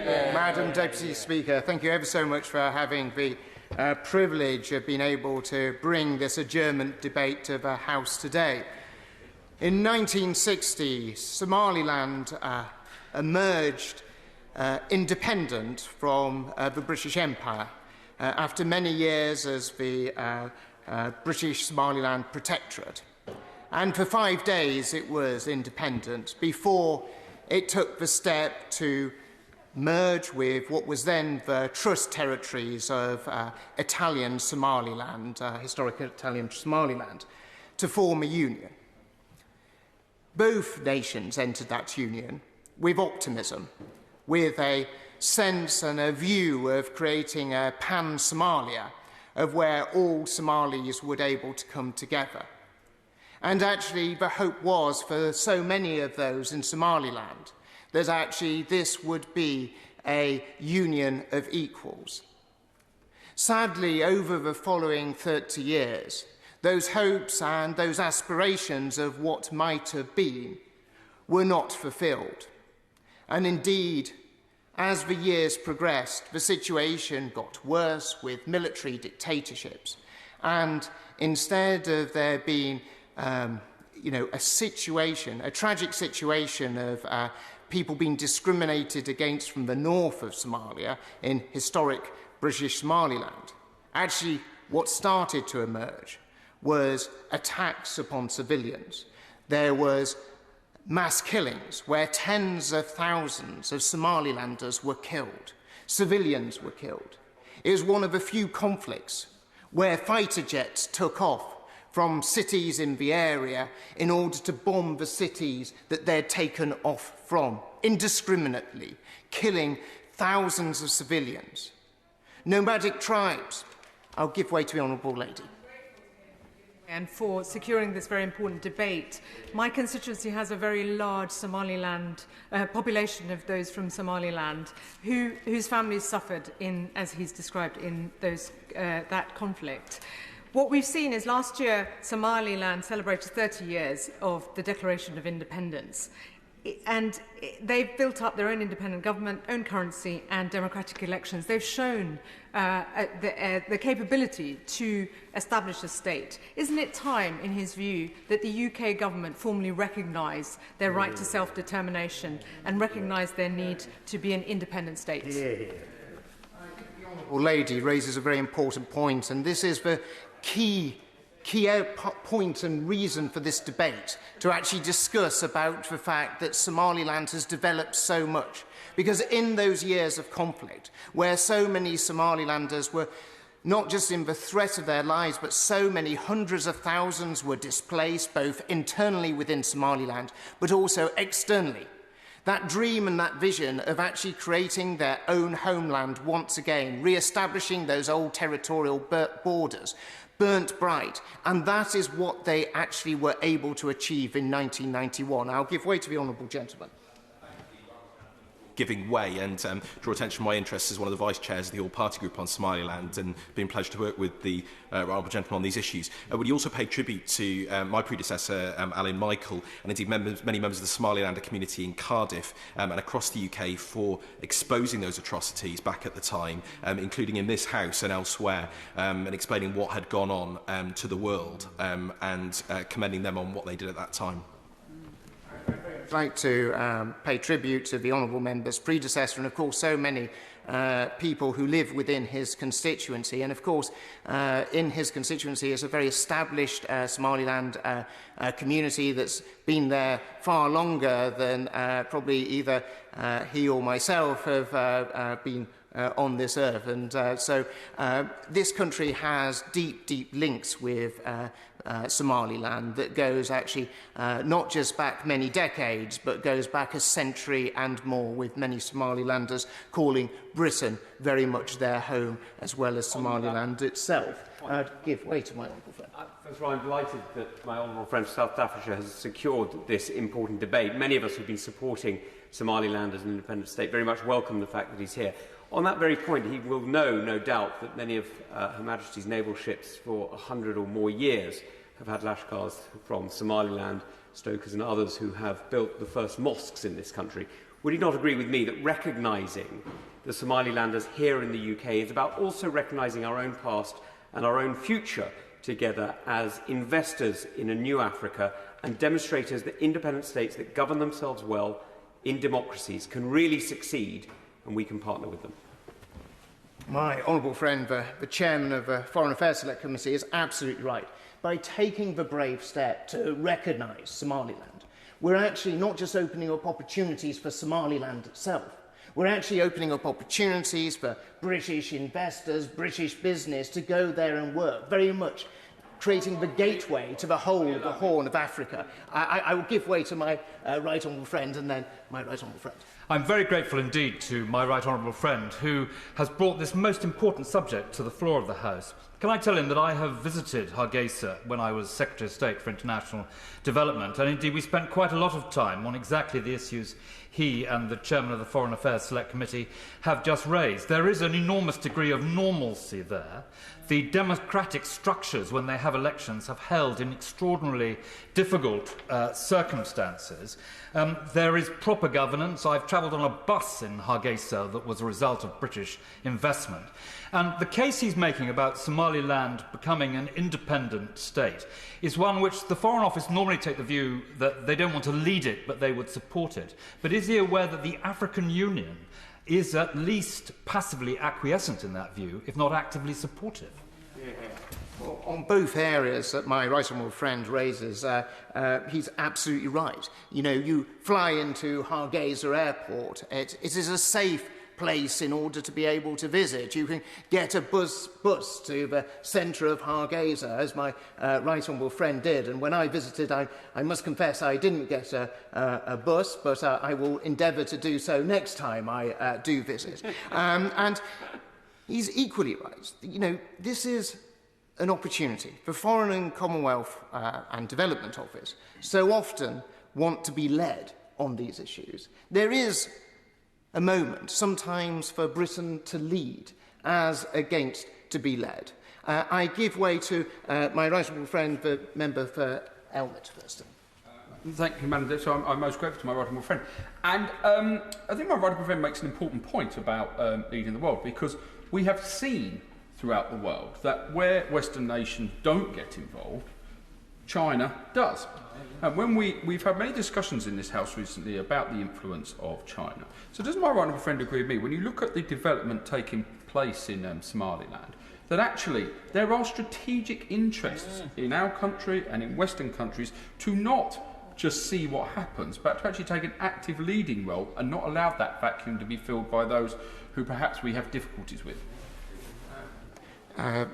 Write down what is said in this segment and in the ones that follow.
Madam Deputy Speaker, thank you ever so much for having the privilege of being able to bring this adjournment debate to the House today. In 1960, Somaliland emerged independent from the British Empire after many years as the British Somaliland Protectorate. And for 5 days it was independent before it took the step to merge with what was then the trust territories of Italian Somaliland, historic Italian Somaliland, to form a union. Both nations entered that union with optimism, with a sense and a view of creating a pan-Somalia, of where all Somalis would be able to come together. And actually the hope was for so many of those in Somaliland that actually this would be a union of equals. Sadly, over the following 30 years, those hopes and those aspirations of what might have been were not fulfilled. And indeed, as the years progressed, the situation got worse with military dictatorships. And instead of there being a tragic situation of people being discriminated against from the north of Somalia in historic British Somaliland, actually what started to emerge was attacks upon civilians. There was mass killings where tens of thousands of Somalilanders were killed. Civilians were killed. It was one of the few conflicts where fighter jets took off from cities in the area in order to bomb the cities that they'd taken off from, indiscriminately, killing thousands of civilians. Nomadic tribes. I'll give way to the Honourable Lady. And for securing this very important debate. My constituency has a very large Somaliland population of those from Somaliland whose families suffered in, as he's described, in that conflict. What we've seen is last year Somaliland celebrated 30 years of the Declaration of Independence. And they've built up their own independent government, own currency and democratic elections. They've shown the capability to establish a state. Isn't it time, in his view, that the UK government formally recognise their right to self-determination and recognise their need to be an independent state? I think the Honourable Lady raises a very important point, and this is the key point and reason for this debate, to actually discuss about the fact that Somaliland has developed so much. Because in those years of conflict, where so many Somalilanders were not just in the threat of their lives, but so many hundreds of thousands were displaced, both internally within Somaliland, but also externally. That dream and that vision of actually creating their own homeland once again, re-establishing those old territorial borders, burnt bright, and that is what they actually were able to achieve in 1991. I'll give way to the honourable gentleman. Giving way and draw attention to my interests as one of the vice chairs of the all-party group on Somaliland and being pleased to work with the honourable gentleman on these issues. Would he also pay tribute to my predecessor, Alan Michael, and indeed many members of the Somalilander community in Cardiff and across the UK for exposing those atrocities back at the time, including in this House and elsewhere, and explaining what had gone on to the world and commending them on what they did at that time. I'd like to pay tribute to the honourable member's predecessor and, of course, so many people who live within his constituency. And, of course, in his constituency is a very established Somaliland community that's been there far longer than probably either he or myself have been on this earth. And so this country has deep, deep links with Somaliland that goes actually not just back many decades, but goes back a century and more, with many Somalilanders calling Britain very much their home, as well as Somaliland itself. I'd give way to my honourable friend. First of all, I'm delighted that my honourable friend from South Staffordshire has secured this important debate. Many of us who've been supporting Somaliland as an independent state very much welcome the fact that he's here. On that very point, he will know, no doubt, that many of Her Majesty's naval ships for 100 or more years have had Lashkars from Somaliland, Stokers and others who have built the first mosques in this country. Would he not agree with me that recognising the Somalilanders here in the UK. It's about also recognising our own past and our own future together as investors in a new Africa and demonstrators that independent states that govern themselves well in democracies can really succeed, and we can partner with them. My honourable friend, the chairman of the Foreign Affairs Select Committee, is absolutely right. By taking the brave step to recognise Somaliland, we're actually not just opening up opportunities for Somaliland itself. We're actually opening up opportunities for British investors, British business to go there and work, very much creating the gateway to the Horn of Africa. I will give way to my right honourable friend and then my right honourable friend. I'm very grateful indeed to my right honourable friend who has brought this most important subject to the floor of the House. Can I tell him that I have visited Hargeisa when I was Secretary of State for International Development, and indeed we spent quite a lot of time on exactly the issues he and the Chairman of the Foreign Affairs Select Committee have just raised. There is an enormous degree of normalcy there. The democratic structures, when they have elections, have held in extraordinarily difficult circumstances. There is proper governance. I've travelled on a bus in Hargeisa that was a result of British investment. And the case he's making about Somaliland becoming an independent state is one which the Foreign Office normally take the view that they don't want to lead it, but they would support it. But is he aware that the African Union is at least passively acquiescent in that view, if not actively supportive? Well, on both areas that my right honourable friend raises, he's absolutely right. You know, you fly into Hargeisa Airport. It is a safe place in order to be able to visit. You can get a bus to the centre of Hargeisa, as my right honourable friend did. And when I visited, I must confess I didn't get a bus, but I will endeavour to do so next time I do visit. And he's equally right. You know, this is an opportunity. The Foreign and Commonwealth and Development Office so often want to be led on these issues. There is a moment, sometimes, for Britain to lead as against to be led. I give way to my right honourable friend, the member for Elmet first. Thank you, Madam. So I'm most grateful to my right honourable friend. And I think my right honourable friend makes an important point about leading the world, because we have seen throughout the world that where Western nations don't get involved, China does. And when we've had many discussions in this House recently about the influence of China. So does my right honourable friend agree with me, when you look at the development taking place in Somaliland, that actually there are strategic interests in our country and in Western countries to not just see what happens, but to actually take an active leading role and not allow that vacuum to be filled by those who perhaps we have difficulties with?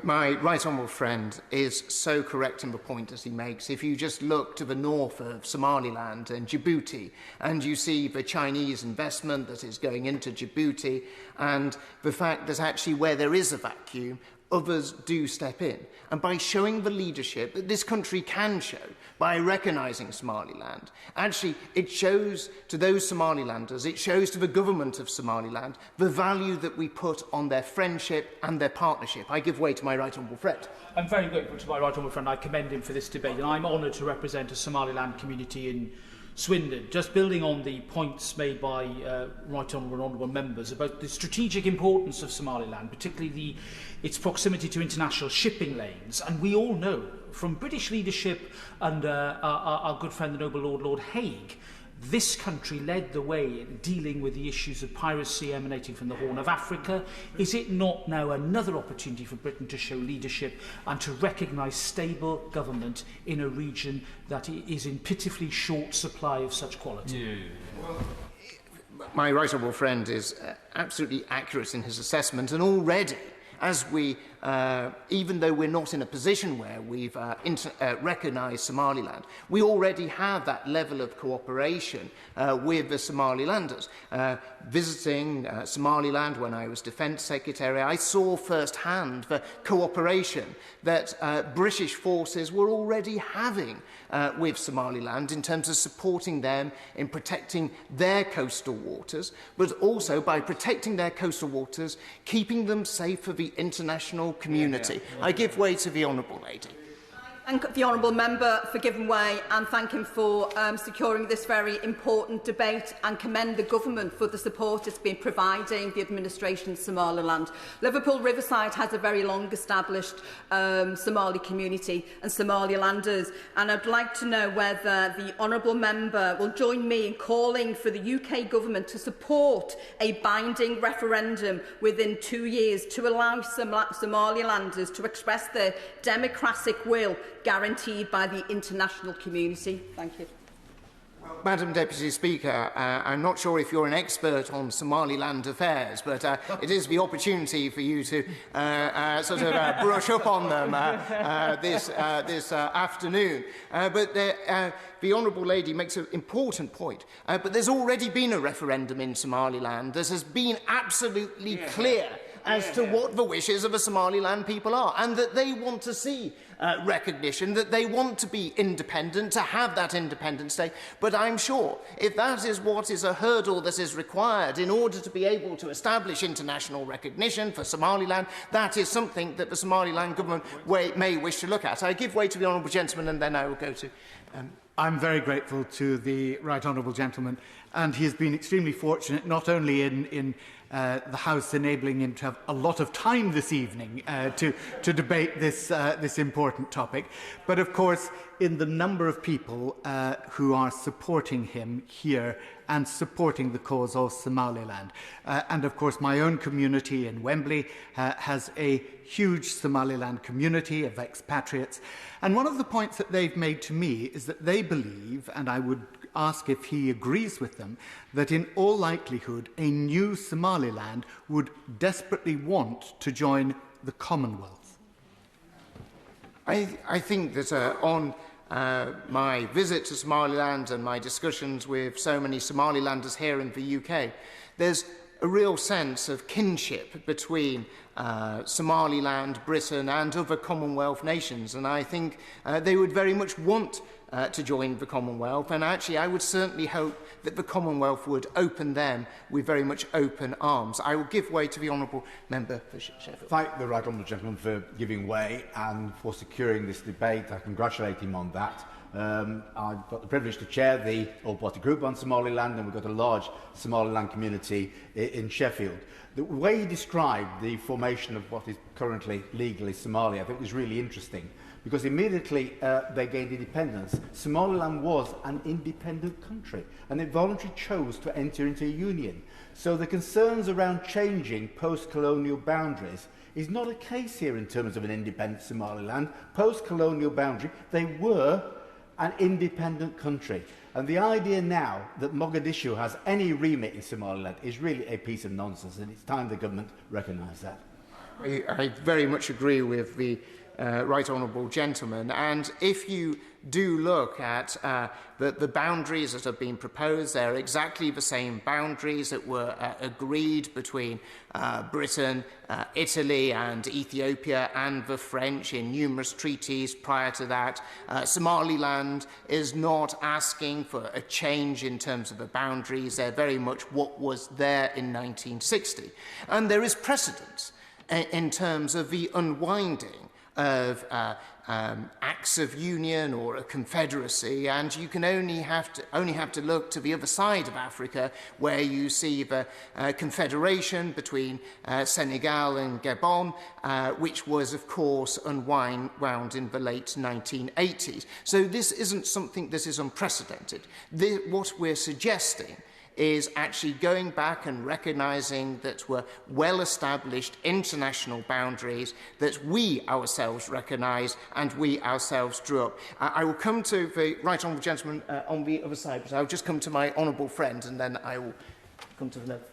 My right honourable friend is so correct in the point as he makes. If you just look to the north of Somaliland and Djibouti, and you see the Chinese investment that is going into Djibouti, and the fact that actually where there is a vacuum, others do step in. And by showing the leadership that this country can show, by recognising Somaliland, actually it shows to those Somalilanders, it shows to the government of Somaliland the value that we put on their friendship and their partnership. I give way to my right honourable friend. I'm very grateful to my right honourable friend. I commend him for this debate, and I'm honoured to represent a Somaliland community in Swindon. Just building on the points made by right honourable members about the strategic importance of Somaliland, particularly its proximity to international shipping lanes. And we all know from British leadership under our good friend the Noble Lord Haig, this country led the way in dealing with the issues of piracy emanating from the Horn of Africa. Is it not now another opportunity for Britain to show leadership and to recognise stable government in a region that is in pitifully short supply of such quality? Well, my right honourable friend is absolutely accurate in his assessment, and already, as we, even though we're not in a position where we've recognised Somaliland, we already have that level of cooperation with the Somalilanders. Visiting Somaliland when I was Defence Secretary, I saw firsthand the cooperation that British forces were already having with Somaliland in terms of supporting them in protecting their coastal waters, but also by protecting their coastal waters, keeping them safe for the international community. I give way to the honourable lady. Thank the honourable member for giving way and thank him for securing this very important debate, and commend the government for the support it's been providing the administration in Somaliland. Liverpool Riverside has a very long established Somali community and Somalilanders, and I'd like to know whether the honourable member will join me in calling for the UK government to support a binding referendum within 2 years to allow Somalilanders to express their democratic will guaranteed by the international community. Thank you. Madam Deputy Speaker, I'm not sure if you're an expert on Somaliland affairs, but it is the opportunity for you to brush up on them this afternoon. But the Honourable Lady makes an important point. But there's already been a referendum in Somaliland that has been absolutely clear as to what the wishes of the Somaliland people are, and that they want to see recognition, that they want to be independent, to have that independent state. But I'm sure if that is what is a hurdle that is required in order to be able to establish international recognition for Somaliland, that is something that the Somaliland government may wish to look at. I give way to the honourable gentleman, and then I will go to... I'm very grateful to the right honourable gentleman, and he has been extremely fortunate not only in the House enabling him to have a lot of time this evening to debate this important topic, but of course in the number of people who are supporting him here and supporting the cause of Somaliland. And of course my own community in Wembley has a huge Somaliland community of expatriates. And one of the points that they've made to me is that they believe, and I would ask if he agrees with them, that in all likelihood a new Somaliland would desperately want to join the Commonwealth. I think that on my visit to Somaliland and my discussions with so many Somalilanders here in the UK, there's a real sense of kinship between Somaliland, Britain and other Commonwealth nations, and I think they would very much want to join the Commonwealth, and actually I would certainly hope that the Commonwealth would open them with very much open arms. I will give way to the honourable member for Sheffield. Thank the right honourable gentleman for giving way and for securing this debate. I congratulate him on that. I've got the privilege to chair the all-party group on Somaliland, and we've got a large Somaliland community in Sheffield. The way he described the formation of what is currently legally Somalia, I think was really interesting, because immediately they gained independence, Somaliland was an independent country, and it voluntarily chose to enter into a union. So the concerns around changing post-colonial boundaries is not a case here in terms of an independent Somaliland. Post-colonial boundary, they were an independent country. And the idea now that Mogadishu has any remit in Somaliland is really a piece of nonsense, and it's time the government recognise that. I very much agree with the right honourable gentleman, and if you do look at the boundaries that have been proposed, they're exactly the same boundaries that were agreed between Britain, Italy and Ethiopia and the French in numerous treaties prior to that. Somaliland is not asking for a change in terms of the boundaries. They're very much what was there in 1960. And there is precedent in terms of the unwinding of acts of union or a confederacy, and you can only have to look to the other side of Africa, where you see the confederation between Senegal and Gabon, which was of course unwound in the late 1980s. So this isn't something that is unprecedented. What we're suggesting is actually going back and recognising that were well-established international boundaries that we ourselves recognise and we ourselves drew up. I will come to the right honourable gentleman on the other side, but I'll just come to my honourable friend and then I will come to the next.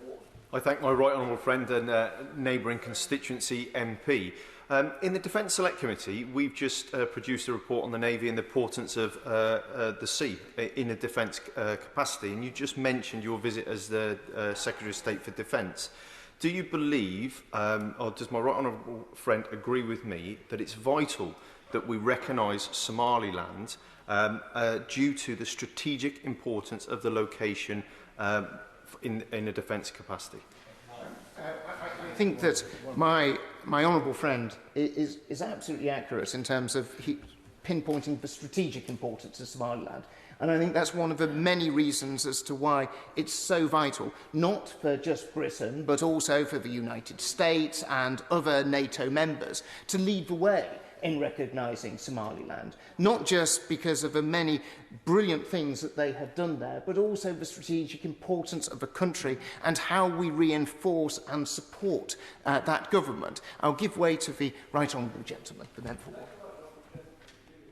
I thank my right honourable friend and neighbouring constituency MP. In the Defence Select Committee, we've just produced a report on the Navy and the importance of the sea in a defence capacity, and you just mentioned your visit as the Secretary of State for Defence. Do you believe, or does my right honourable friend agree with me, that it's vital that we recognise Somaliland due to the strategic importance of the location in a defence capacity? I think that my honourable friend is absolutely accurate in terms of pinpointing the strategic importance of Somaliland. And I think that's one of the many reasons as to why it's so vital, not for just Britain, but also for the United States and other NATO members, to lead the way in recognising Somaliland, not just because of the many brilliant things that they have done there, but also the strategic importance of the country and how we reinforce and support that government. I'll give way to the right honourable gentleman, the member for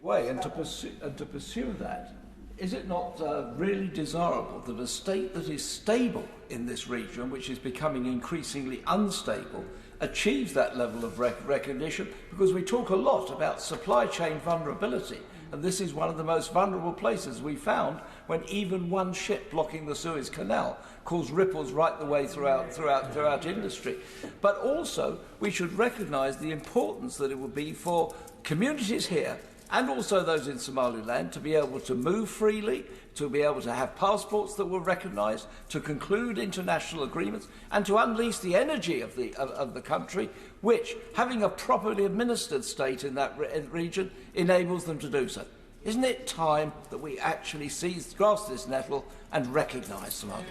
Ward. And to pursue that, is it not really desirable that a state that is stable in this region, which is becoming increasingly unstable, achieves that level of recognition? Because we talk a lot about supply chain vulnerability, and this is one of the most vulnerable places we found when even one ship blocking the Suez Canal caused ripples right the way throughout industry. But also, we should recognise the importance that it would be for communities here and also those in Somaliland to be able to move freely, to be able to have passports that were recognised, to conclude international agreements, and to unleash the energy of the country, which, having a properly administered state in that region, enables them to do so. Isn't it time that we actually grasp this nettle and recognise Somaliland?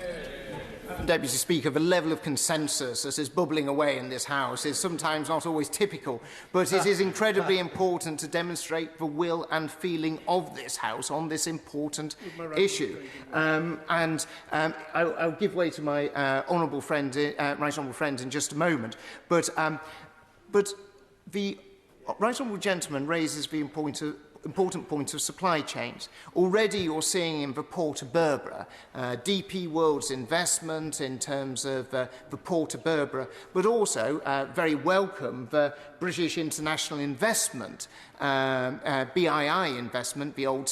Deputy Speaker, the level of consensus that is bubbling away in this House is sometimes not always typical, but it is incredibly important to demonstrate the will and feeling of this House on this important issue. I'll give way to my right honourable friend in just a moment, but the right honourable gentleman raises the important point of supply chains. Already you're seeing in the port of Berbera, DP World's investment in terms of the port of Berbera, but also very welcome the British International Investment, BII investment, the old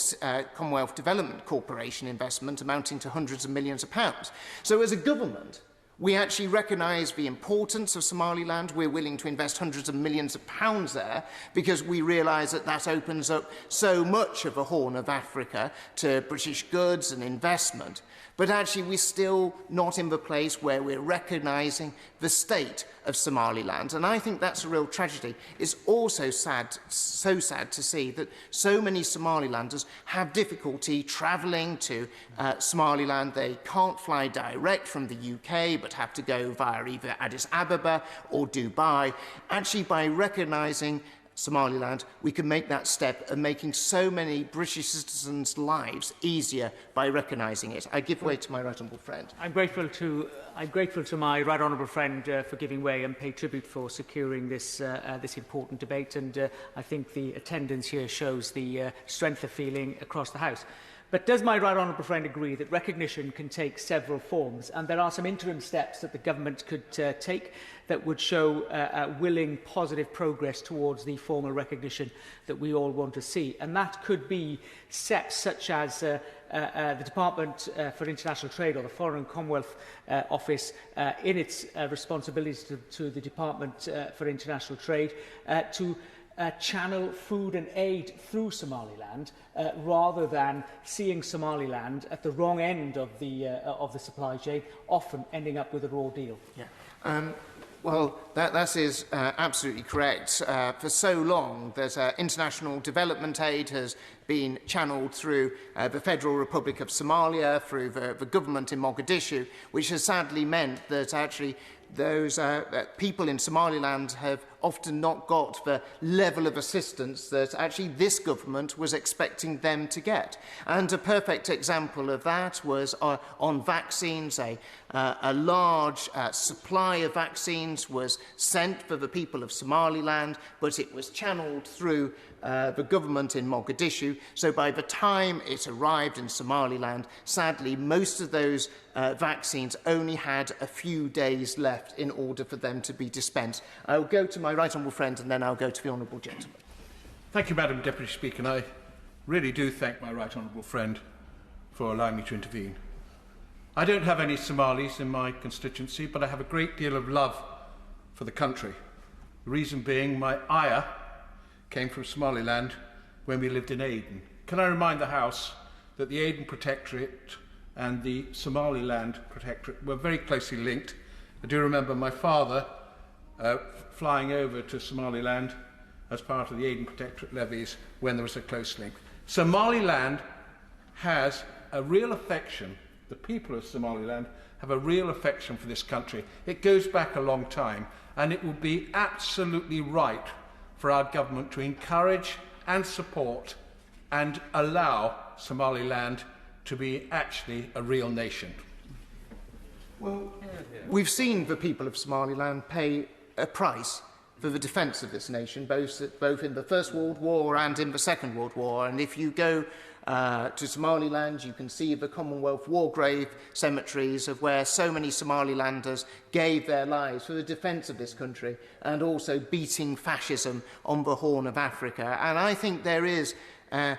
Commonwealth Development Corporation investment amounting to hundreds of millions of pounds. So as a government, we actually recognise the importance of Somaliland. We're willing to invest hundreds of millions of pounds there because we realise that that opens up so much of the Horn of Africa to British goods and investment. But actually, we're still not in the place where we're recognising the state of Somaliland. And I think that's a real tragedy. It's also sad, so sad to see that so many Somalilanders have difficulty travelling to Somaliland. They can't fly direct from the UK, but have to go via either Addis Ababa or Dubai. Actually, by recognising Somaliland, we can make that step of making so many British citizens' lives easier by recognising it. I give way to my right honourable friend. I'm grateful to my right honourable friend for giving way and pay tribute for securing this important debate, and I think the attendance here shows the strength of feeling across the House. But does my right honourable friend agree that recognition can take several forms, and there are some interim steps that the government could take that would show willing, positive progress towards the formal recognition that we all want to see? And that could be steps such as the Department for International Trade, or the Foreign Commonwealth Office, in its responsibilities to the Department for International Trade, to channel food and aid through Somaliland, rather than seeing Somaliland at the wrong end of the supply chain, often ending up with a raw deal. Yeah. Well, that is absolutely correct. For so long that international development aid has been channelled through the Federal Republic of Somalia, through the government in Mogadishu, which has sadly meant that actually those people in Somaliland have often not got the level of assistance that actually this government was expecting them to get. And a perfect example of that was on vaccines. A large supply of vaccines was sent for the people of Somaliland, but it was channelled through the government in Mogadishu. So by the time it arrived in Somaliland, sadly, most of those vaccines only had a few days left in order for them to be dispensed. I'll go to my right honourable friend and then I'll go to the honourable gentleman. Thank you, Madam Deputy Speaker, and I really do thank my right honourable friend for allowing me to intervene. I don't have any Somalis in my constituency, but I have a great deal of love for the country. The reason being my ayah came from Somaliland when we lived in Aden. Can I remind the House that the Aden Protectorate and the Somaliland Protectorate were very closely linked. I do remember my father flying over to Somaliland as part of the Aden Protectorate levies when there was a close link. Somaliland has a real affection, the people of Somaliland have a real affection for this country. It goes back a long time, and it would be absolutely right for our government to encourage and support and allow Somaliland to be actually a real nation. Well, we've seen the people of Somaliland pay a price for the defence of this nation, both in the First World War and in the Second World War. And if you go to Somaliland, you can see the Commonwealth War Grave cemeteries of where so many Somalilanders gave their lives for the defence of this country and also beating fascism on the Horn of Africa. And I think there is a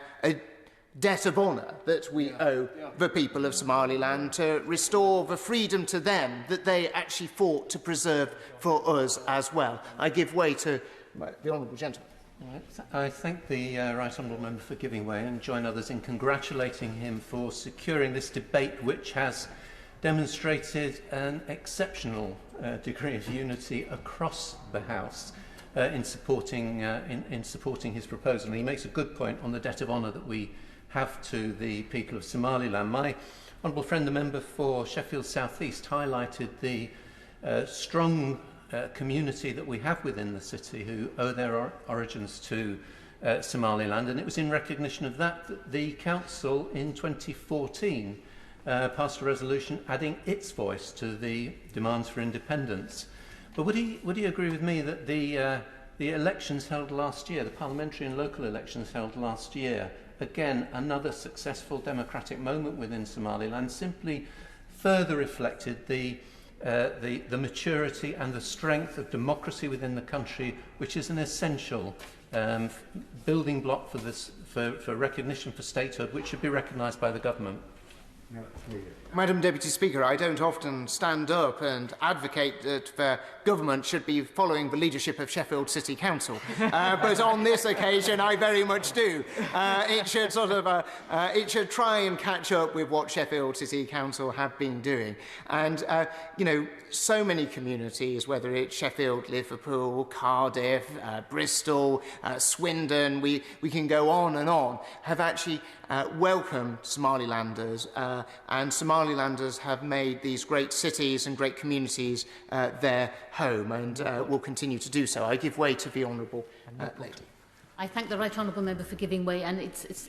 debt of honour that we owe the people of Somaliland to restore the freedom to them that they actually fought to preserve for us as well. I give way to the honourable gentleman. I thank the Right Honourable Member for giving way and join others in congratulating him for securing this debate, which has demonstrated an exceptional degree of unity across the House in supporting his proposal. And he makes a good point on the debt of honour that we have to the people of Somaliland. My honourable friend, the member for Sheffield South East, highlighted the strong community that we have within the city who owe their origins to Somaliland, and it was in recognition of that that the council in 2014 passed a resolution adding its voice to the demands for independence. But would he agree with me that the elections held last year, the parliamentary and local elections held last year, again another successful democratic moment within Somaliland, simply further reflected the maturity and the strength of democracy within the country, which is an essential building block for recognition for statehood, which should be recognised by the government. Madam Deputy Speaker, I don't often stand up and advocate that the government should be following the leadership of Sheffield City Council, but on this occasion I very much do. It should try and catch up with what Sheffield City Council have been doing. And, you know, so many communities, whether it's Sheffield, Liverpool, Cardiff, Bristol, Swindon, we can go on, have actually welcomed Somalilanders, and Somalilanders have made these great cities and great communities their home, and will continue to do so. I give way to the honourable lady. I thank the Right Honourable Member for giving way, and it's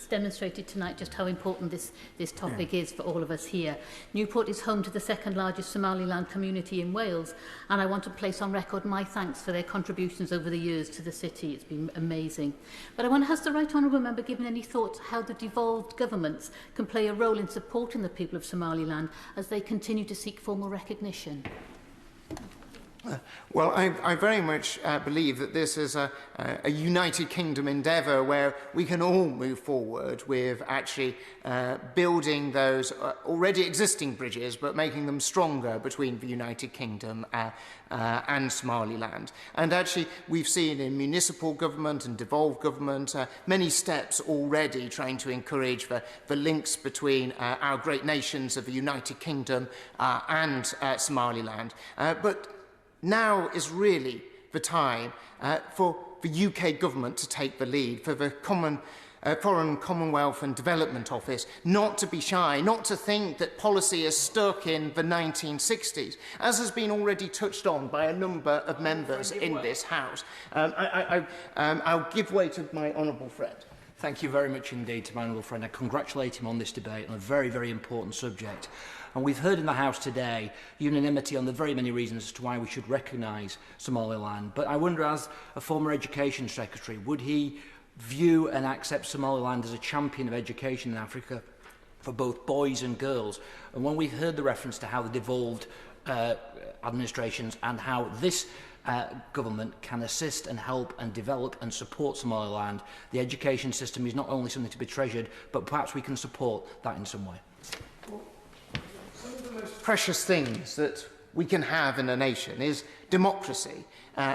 demonstrated tonight just how important this topic is for all of us here. Newport is home to the second largest Somaliland community in Wales, and I want to place on record my thanks for their contributions over the years to the city. It's been amazing. But I wonder, has the Right Honourable Member given any thought to how the devolved governments can play a role in supporting the people of Somaliland as they continue to seek formal recognition? Well, I very much believe that this is a United Kingdom endeavour where we can all move forward with actually building those already existing bridges, but making them stronger between the United Kingdom and Somaliland. And actually, we've seen in municipal government and devolved government many steps already trying to encourage the links between our great nations of the United Kingdom and Somaliland. But now is really the time for the UK government to take the lead, for the Foreign, Commonwealth and Development Office not to be shy, not to think that policy is stuck in the 1960s, as has been already touched on by a number of members in this House. I'll give way to my honourable friend. Thank you very much indeed to my honourable friend. I congratulate him on this debate on a very, very important subject. And we've heard in the House today unanimity on the very many reasons as to why we should recognise Somaliland. But I wonder, as a former Education Secretary, would he view and accept Somaliland as a champion of education in Africa for both boys and girls? And when we heard the reference to how the devolved administrations and how this government can assist and help and develop and support Somaliland, the education system is not only something to be treasured, but perhaps we can support that in some way. Precious things that we can have in a nation is democracy,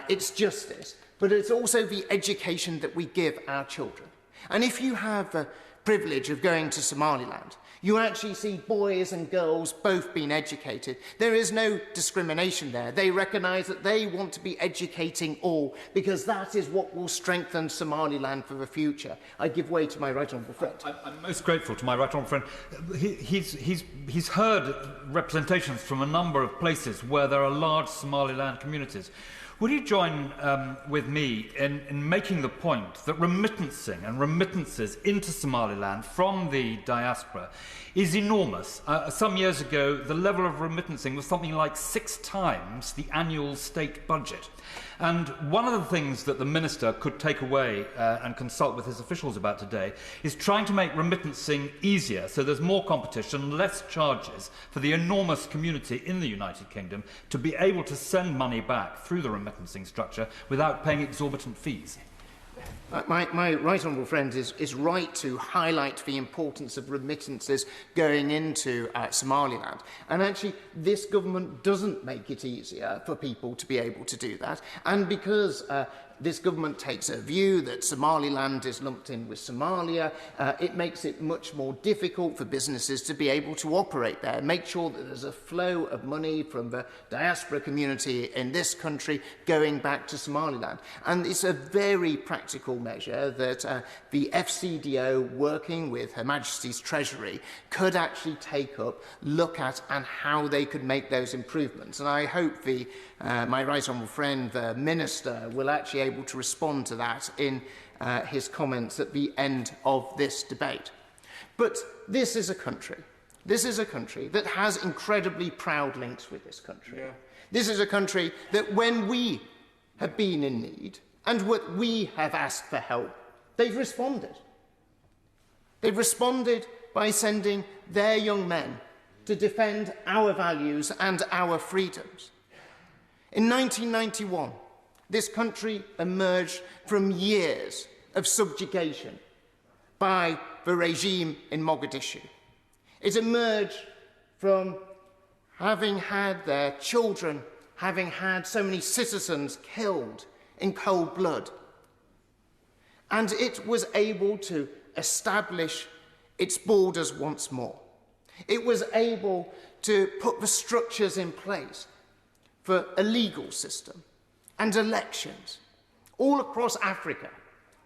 it's justice, but it's also the education that we give our children. And if you have privilege of going to Somaliland. You actually see boys and girls both being educated. There is no discrimination there. They recognise that they want to be educating all because that is what will strengthen Somaliland for the future. I give way to my right honourable friend. I'm most grateful to my right honourable friend. He's heard representations from a number of places where there are large Somaliland communities. Would you join with me in making the point that remittances into Somaliland from the diaspora is enormous? Some years ago, the level of remittancing was something like 6 times the annual state budget. And one of the things that the Minister could take away and consult with his officials about today is trying to make remittancing easier so there's more competition, less charges for the enormous community in the United Kingdom to be able to send money back through the remittancing structure without paying exorbitant fees. My right honourable friend is right to highlight the importance of remittances going into Somaliland. And actually, this government doesn't make it easier for people to be able to do that. And because this government takes a view that Somaliland is lumped in with Somalia, it makes it much more difficult for businesses to be able to operate there, make sure that there's a flow of money from the diaspora community in this country going back to Somaliland. And it's a very practical measure that the FCDO, working with Her Majesty's Treasury, could actually take up, look at, and how they could make those improvements. And I hope my right honourable friend, the Minister, will actually able to respond to that in his comments at the end of this debate. But this is a country that has incredibly proud links with this country. Yeah. This is a country that when we have been in need and what we have asked for help, they've responded. They've responded by sending their young men to defend our values and our freedoms. In 1991, this country emerged from years of subjugation by the regime in Mogadishu. It emerged from having had their children, having had so many citizens killed in cold blood. And it was able to establish its borders once more. It was able to put the structures in place for a legal system and elections. All across Africa,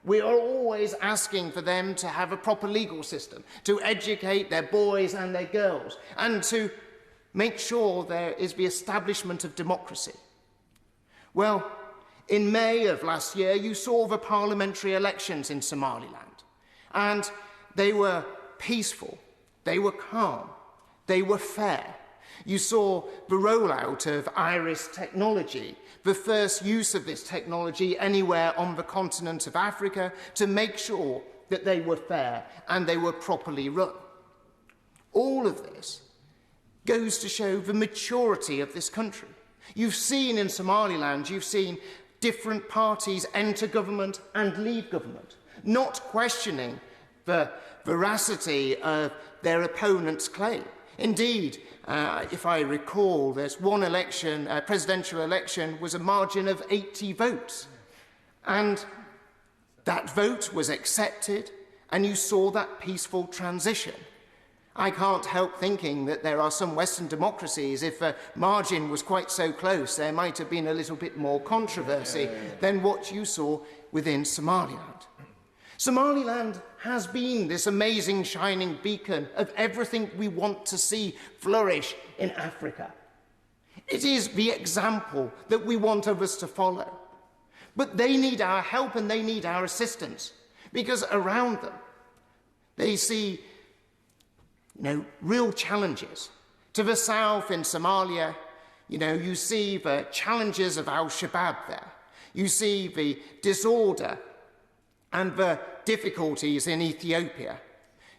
we are always asking for them to have a proper legal system, to educate their boys and their girls, and to make sure there is the establishment of democracy. Well, in May of last year, you saw the parliamentary elections in Somaliland, and they were peaceful, they were calm, they were fair. You saw the rollout of iris technology, the first use of this technology anywhere on the continent of Africa, to make sure that they were fair and they were properly run. All of this goes to show the maturity of this country. You've seen in Somaliland, you've seen different parties enter government and leave government, not questioning the veracity of their opponent's claim. Indeed, if I recall, there's one election, presidential election, was a margin of 80 votes. And that vote was accepted, and you saw that peaceful transition. I can't help thinking that there are some Western democracies, if a margin was quite so close, there might have been a little bit more controversy than what you saw within Somaliland. Somaliland has been this amazing shining beacon of everything we want to see flourish in Africa. It is the example that we want others to follow. But they need our help and they need our assistance, because around them they see real challenges. To the south in Somalia, you see the challenges of Al-Shabaab there. You see the disorder and the difficulties in Ethiopia.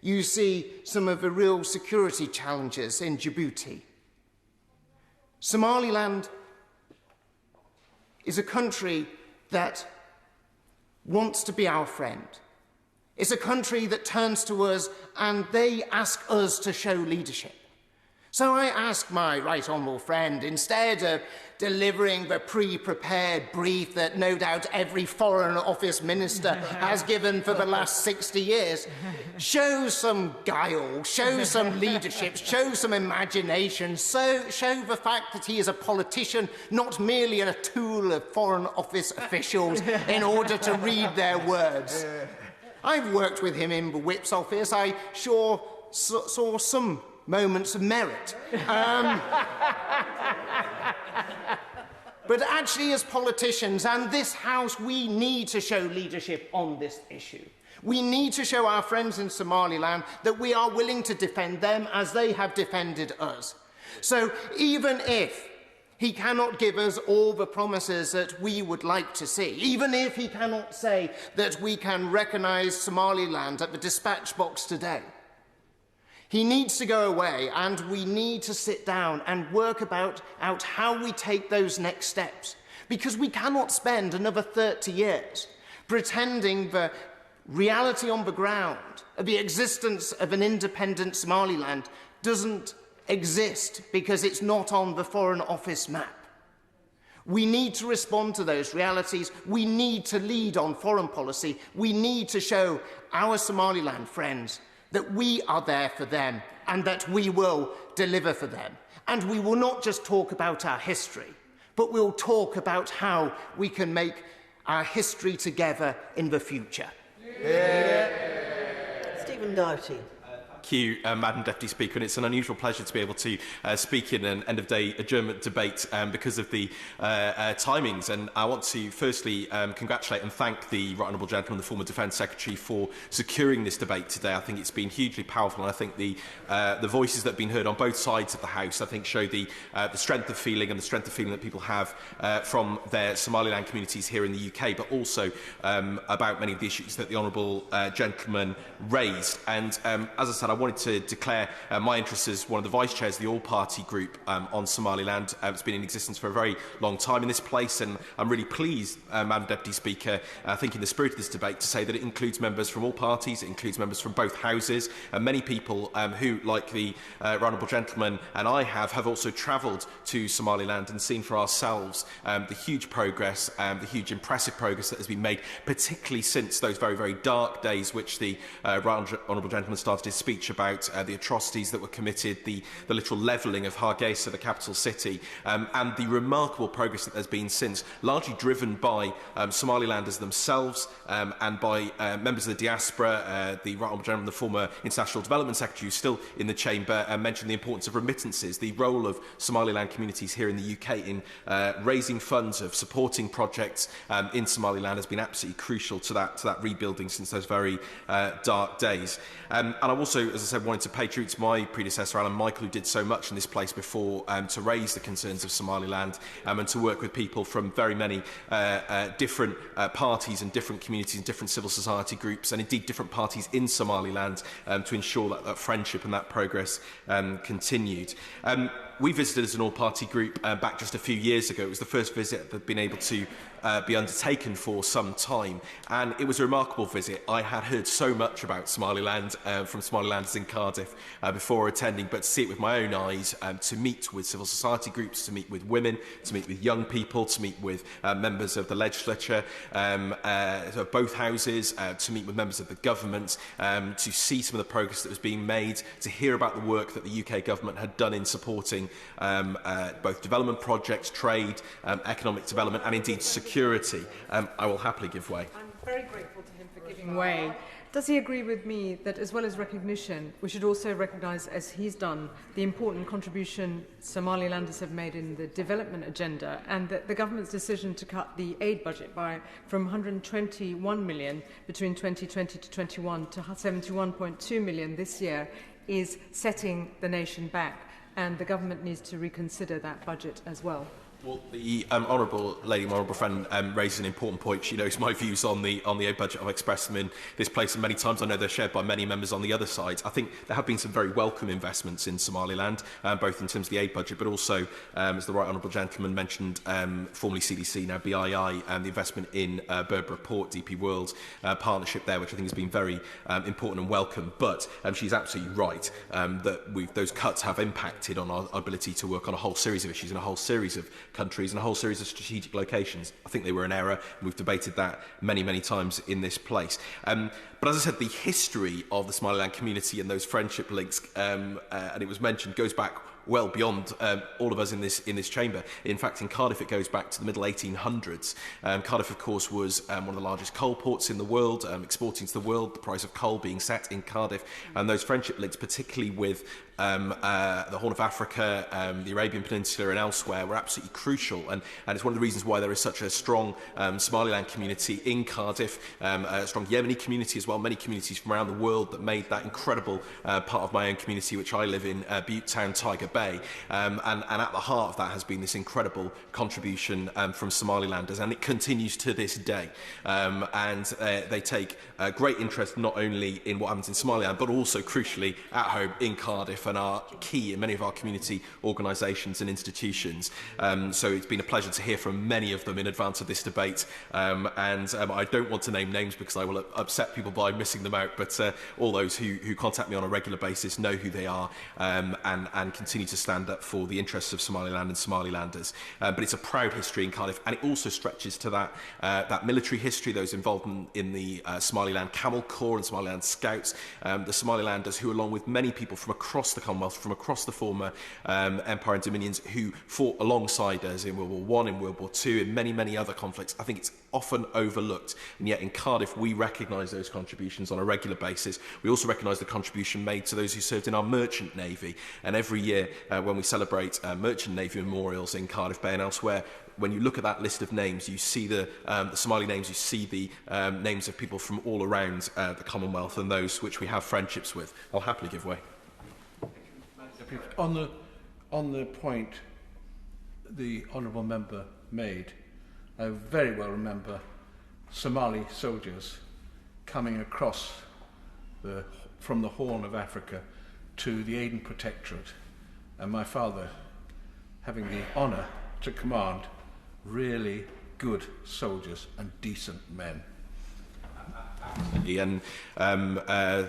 You see some of the real security challenges in Djibouti. Somaliland is a country that wants to be our friend. It's a country that turns to us and they ask us to show leadership. So I ask my right honourable friend, instead of delivering the pre-prepared brief that no doubt every Foreign Office minister has given for the last 60 years, show some guile, show some leadership, show some imagination, show the fact that he is a politician, not merely a tool of Foreign Office officials in order to read their words. I've worked with him in the Whip's office. I sure saw some moments of merit. But actually, as politicians and this House, we need to show leadership on this issue. We need to show our friends in Somaliland that we are willing to defend them as they have defended us. So even if he cannot give us all the promises that we would like to see, even if he cannot say that we can recognise Somaliland at the dispatch box today, he needs to go away, and we need to sit down and work out how we take those next steps. Because we cannot spend another 30 years pretending the reality on the ground of the existence of an independent Somaliland doesn't exist because it's not on the Foreign Office map. We need to respond to those realities. We need to lead on foreign policy. We need to show our Somaliland friends that we are there for them and that we will deliver for them. And we will not just talk about our history, but we'll talk about how we can make our history together in the future. Stephen Doughty. Thank you, Madam Deputy Speaker, and it's an unusual pleasure to be able to speak in an end-of-day adjournment debate because of the timings. And I want to firstly congratulate and thank the Right Honourable Gentleman, the former Defence Secretary, for securing this debate today. I think it's been hugely powerful, and I think the voices that have been heard on both sides of the House, I think, show the strength of feeling and the strength of feeling that people have from their Somaliland communities here in the UK, but also about many of the issues that the Honourable Gentleman raised. And as I said, I wanted to declare my interest as one of the vice chairs of the all-party group on Somaliland. It's been in existence for a very long time in this place, and I'm really pleased, Madam Deputy Speaker, I think in the spirit of this debate, to say that it includes members from all parties, it includes members from both houses, and many people who, like the Right Honourable Gentleman and I have also travelled to Somaliland and seen for ourselves the huge progress, the huge impressive progress that has been made, particularly since those very, very dark days which the Right Honourable Gentleman started his speech about the atrocities that were committed, the literal levelling of Hargeisa, the capital city, and the remarkable progress that there's been since, largely driven by Somalilanders themselves and by members of the diaspora. The Right Honourable Gentleman, the former International Development Secretary, who's still in the chamber, mentioned the importance of remittances, the role of Somaliland communities here in the UK in raising funds, of supporting projects in Somaliland has been absolutely crucial to that rebuilding since those very dark days. And I also, as I said, wanted to pay tribute to my predecessor, Alan Michael, who did so much in this place before to raise the concerns of Somaliland and to work with people from very many different parties and different communities and different civil society groups, and indeed different parties in Somaliland, to ensure that friendship and that progress continued. We visited as an all-party group back just a few years ago. It was the first visit that had been able to be undertaken for some time, and it was a remarkable visit. I had heard so much about Somaliland from Somalilanders in Cardiff before attending, but to see it with my own eyes, to meet with civil society groups, to meet with women, to meet with young people, to meet with members of the legislature, of both houses, to meet with members of the government, to see some of the progress that was being made, to hear about the work that the UK government had done in supporting both development projects, trade, economic development, and indeed security. I will happily give way. I'm very grateful to him for giving way. Does he agree with me that, as well as recognition, we should also recognise, as he's done, the important contribution Somalilanders have made in the development agenda, and that the government's decision to cut the aid budget from 121 million between 2020 to 21 to 71.2 million this year is setting the nation back, and the government needs to reconsider that budget as well? Well, the honourable lady, my honourable friend, raises an important point. She knows my views on the aid budget. I've expressed them in this place many times. I know they're shared by many members on the other side. I think there have been some very welcome investments in Somaliland, both in terms of the aid budget, but also, as the right honourable gentleman mentioned, formerly CDC, now BII, the investment in Berbera Port, DP World partnership there, which I think has been very important and welcome. But she's absolutely right that those cuts have impacted on our ability to work on a whole series of issues in a whole series of countries and a whole series of strategic locations. I think they were an error, and we've debated that many, many times in this place. But as I said, the history of the Somaliland community and those friendship links, and it was mentioned, goes back well beyond all of us in this chamber. In fact, in Cardiff, it goes back to the middle 1800s. Cardiff, of course, was one of the largest coal ports in the world, exporting to the world, the price of coal being set in Cardiff, and those friendship links, particularly with the Horn of Africa, the Arabian Peninsula and elsewhere, were absolutely crucial, and it's one of the reasons why there is such a strong Somaliland community in Cardiff, a strong Yemeni community as well, many communities from around the world that made that incredible part of my own community, which I live in, Butte Town, Tiger Bay, and at the heart of that has been this incredible contribution from Somalilanders, and it continues to this day, and they take great interest not only in what happens in Somaliland, but also crucially at home in Cardiff, and are key in many of our community organisations and institutions. So it's been a pleasure to hear from many of them in advance of this debate, and I don't want to name names because I will upset people by missing them out, but all those who contact me on a regular basis know who they are, and continue to stand up for the interests of Somaliland and Somalilanders. But it's a proud history in Cardiff, and it also stretches to that military history, those involved in the Somaliland Camel Corps and Somaliland Scouts, the Somalilanders who, along with many people from across the Commonwealth, from across the former Empire and Dominions, who fought alongside us in World War I, in World War II, in many, many other conflicts. I think it's often overlooked, and yet in Cardiff we recognise those contributions on a regular basis. We also recognise the contribution made to those who served in our merchant navy, and every year when we celebrate merchant navy memorials in Cardiff Bay and elsewhere, when you look at that list of names, you see the Somali names, you see the names of people from all around the Commonwealth and those which we have friendships with. I'll happily give way. On the point the honourable member made, I very well remember Somali soldiers coming across from the Horn of Africa to the Aden Protectorate, and my father having the honour to command really good soldiers and decent men. And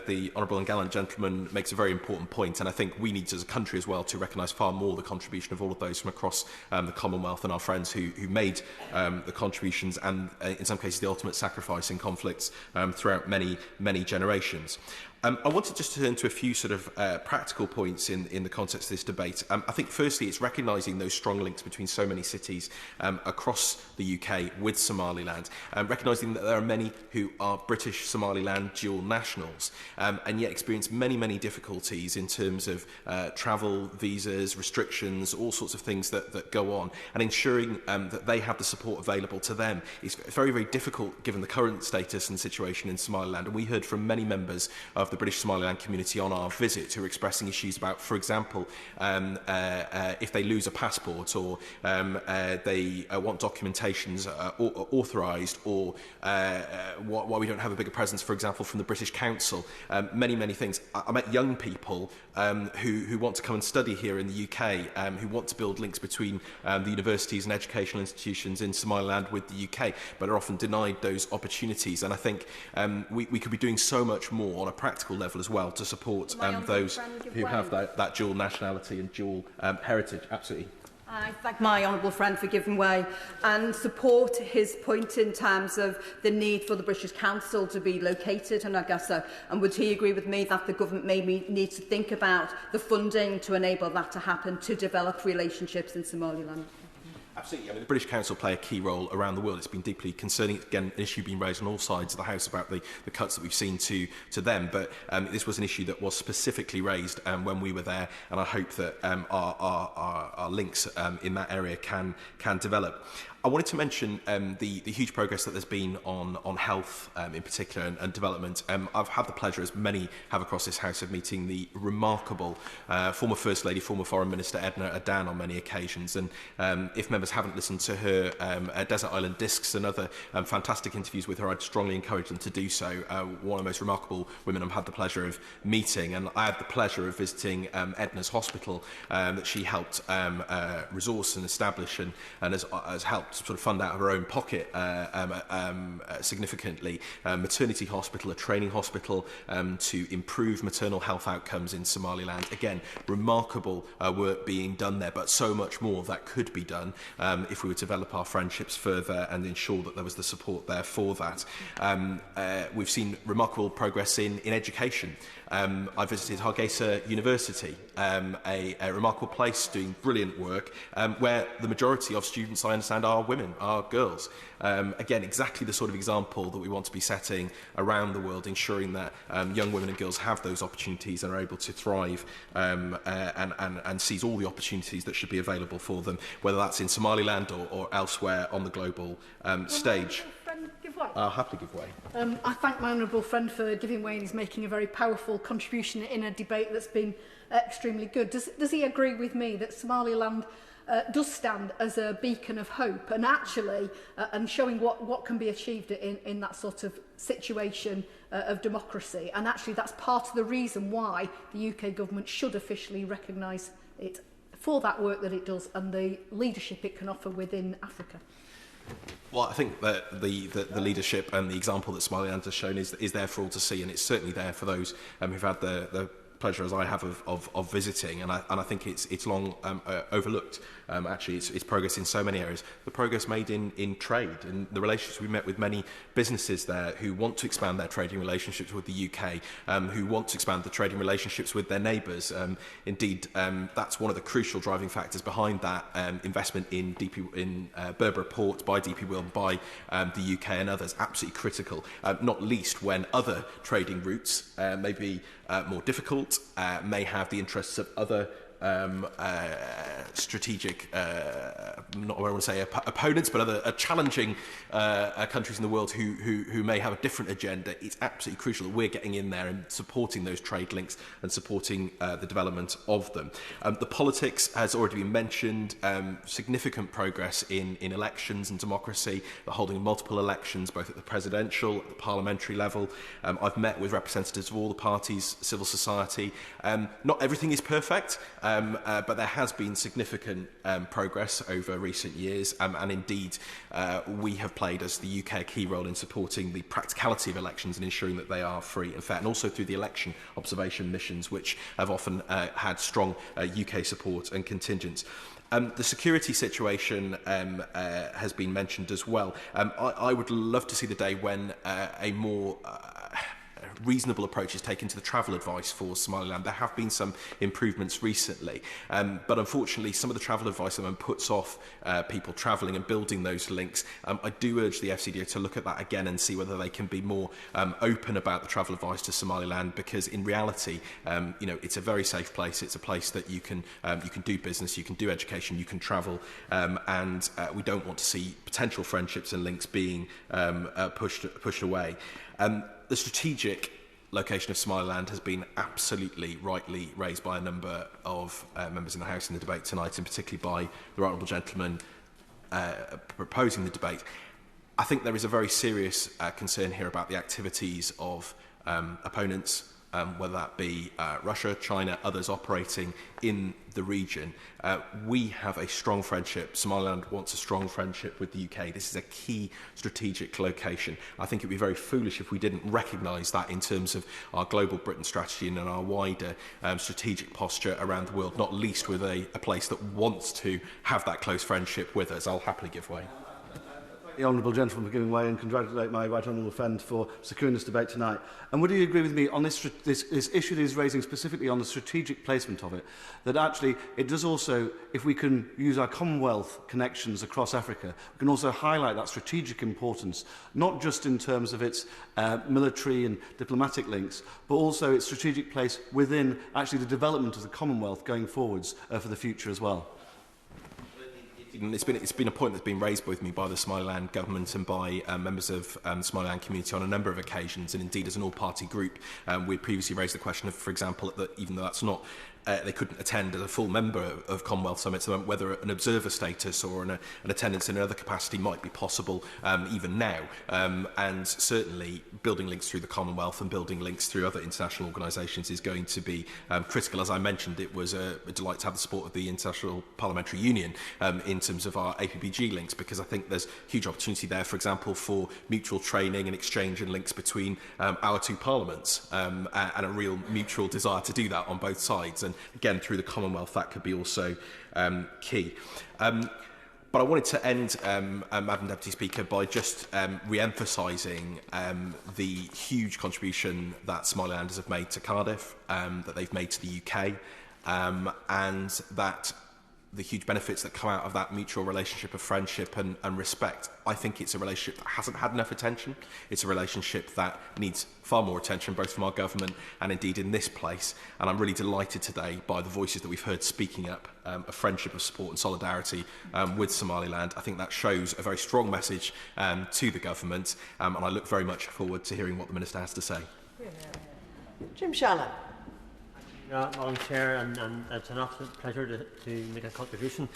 the honourable and gallant gentleman makes a very important point, and I think we need as a country as well to recognise far more the contribution of all of those from across the Commonwealth and our friends who made the contributions and in some cases the ultimate sacrifice in conflicts throughout many, many generations. I wanted just to turn to a few sort of practical points in the context of this debate. I think firstly it's recognising those strong links between so many cities across the UK with Somaliland, recognising that there are many who are British Somaliland dual nationals and yet experience many, many difficulties in terms of travel, visas, restrictions, all sorts of things that go on, and ensuring that they have the support available to them is very, very difficult given the current status and situation in Somaliland. And we heard from many members of the British Somaliland community on our visit who are expressing issues about, for example, if they lose a passport or they want documentations authorised, or why we don't have a bigger presence, for example, from the British Council. Many, many things. I met young people who want to come and study here in the UK, who want to build links between the universities and educational institutions in Somaliland with the UK, but are often denied those opportunities. And I think we could be doing so much more on a practical level as well to support those who have that dual nationality and dual heritage. Absolutely. I thank my honourable friend for giving way and support his point in terms of the need for the British Council to be located in Augusta. And would he agree with me that the government maybe needs to think about the funding to enable that to happen, to develop relationships in Somaliland? Absolutely. I mean, the British Council play a key role around the world. It's been deeply concerning. Again, an issue being raised on all sides of the House about the cuts that we've seen to them. But this was an issue that was specifically raised when we were there, and I hope that our links in that area can develop. I wanted to mention the huge progress that there's been on health in particular and development. I've had the pleasure, as many have across this House, of meeting the remarkable former First Lady, former Foreign Minister Edna Adan on many occasions. And if members haven't listened to her Desert Island Discs and other fantastic interviews with her, I'd strongly encourage them to do so. One of the most remarkable women I've had the pleasure of meeting. And I had the pleasure of visiting Edna's hospital that she helped resource and establish and has helped sort of fund out of her own pocket significantly. Maternity hospital, a training hospital to improve maternal health outcomes in Somaliland. Again, remarkable work being done there, but so much more that could be done if we would develop our friendships further and ensure that there was the support there for that. We've seen remarkable progress in education. I visited Hargeisa University, a remarkable place doing brilliant work, where the majority of students, I understand, are women, are girls. Again, exactly the sort of example that we want to be setting around the world, ensuring that young women and girls have those opportunities and are able to thrive and seize all the opportunities that should be available for them, whether that's in Somaliland or elsewhere on the global stage. I'll happily give way. I thank my honourable friend for giving way, and he's making a very powerful contribution in a debate that's been extremely good. Does he agree with me that Somaliland does stand as a beacon of hope and actually and showing what can be achieved in that sort of situation of democracy, and actually that's part of the reason why the UK government should officially recognise it for that work that it does and the leadership it can offer within Africa? Well, I think that the leadership and the example that Somaliland has shown is there for all to see, and it's certainly there for those who've had the pleasure, as I have, of visiting, and I think it's long overlooked. Actually, it's progress in so many areas. The progress made in trade and the relationships we met with many businesses there who want to expand their trading relationships with the UK, who want to expand the trading relationships with their neighbours. Indeed, that's one of the crucial driving factors behind that investment in Berbera Port by DP World, by the UK and others. Absolutely critical, not least when other trading routes may be more difficult, may have the interests of other strategic, not what I want to say opponents, but other challenging countries in the world who may have a different agenda. It's absolutely crucial that we're getting in there and supporting those trade links and supporting the development of them. The politics has already been mentioned. Significant progress in elections and democracy, the holding of multiple elections, both at the presidential, at the parliamentary level. I've met with representatives of all the parties, civil society. Not everything is perfect. But there has been significant progress over recent years, and indeed we have played, as the UK, a key role in supporting the practicality of elections and ensuring that they are free and fair, and also through the election observation missions, which have often had strong UK support and contingents. The security situation has been mentioned as well. I would love to see the day when a more reasonable approach is taken to the travel advice for Somaliland. There have been some improvements recently, but unfortunately some of the travel advice puts off people travelling and building those links. I do urge the FCDO to look at that again and see whether they can be more open about the travel advice to Somaliland, because in reality, it's a very safe place. It's a place that you can do business, you can do education, you can travel, and we don't want to see potential friendships and links being pushed away. The strategic location of Somaliland has been absolutely rightly raised by a number of members in the House in the debate tonight, and particularly by the right honourable gentleman proposing the debate. I think there is a very serious concern here about the activities of opponents, whether that be Russia, China, others operating in the region. We have a strong friendship. Somaliland wants a strong friendship with the UK. This is a key strategic location. I think it would be very foolish if we didn't recognise that in terms of our global Britain strategy and our wider strategic posture around the world, not least with a place that wants to have that close friendship with us. I'll happily give way. The honourable gentleman for giving way, and congratulate my right honourable friend for securing this debate tonight. And would you agree with me on this issue that he's raising specifically on the strategic placement of it, that actually it does also, if we can use our Commonwealth connections across Africa, we can also highlight that strategic importance, not just in terms of its military and diplomatic links, but also its strategic place within actually the development of the Commonwealth going forwards for the future as well? it's been a point that's been raised with me by the Somaliland government and by members of the Somaliland community on a number of occasions, and indeed as an all-party group, we previously raised the question of, for example, that even though that's not they couldn't attend as a full member of Commonwealth Summits, whether an observer status or an attendance in another capacity might be possible even now. And certainly building links through the Commonwealth and building links through other international organisations is going to be critical. As I mentioned, it was a delight to have the support of the International Parliamentary Union in terms of our APPG links, because I think there's huge opportunity there, for example, for mutual training and exchange and links between our two parliaments, and a real mutual desire to do that on both sides. And again, through the Commonwealth, that could be also key. But I wanted to end, Madam Deputy Speaker, by just re-emphasising the huge contribution that Somalilanders have made to Cardiff, that they've made to the UK, and that the huge benefits that come out of that mutual relationship of friendship and respect. I think it's a relationship that hasn't had enough attention. It's a relationship that needs far more attention, both from our government and indeed in this place. And I'm really delighted today by the voices that we've heard speaking up a friendship of support and solidarity with Somaliland. I think that shows a very strong message to the government, and I look very much forward to hearing what the Minister has to say. Jim Shannon. Madam Chair, and it's an absolute pleasure to make a contribution.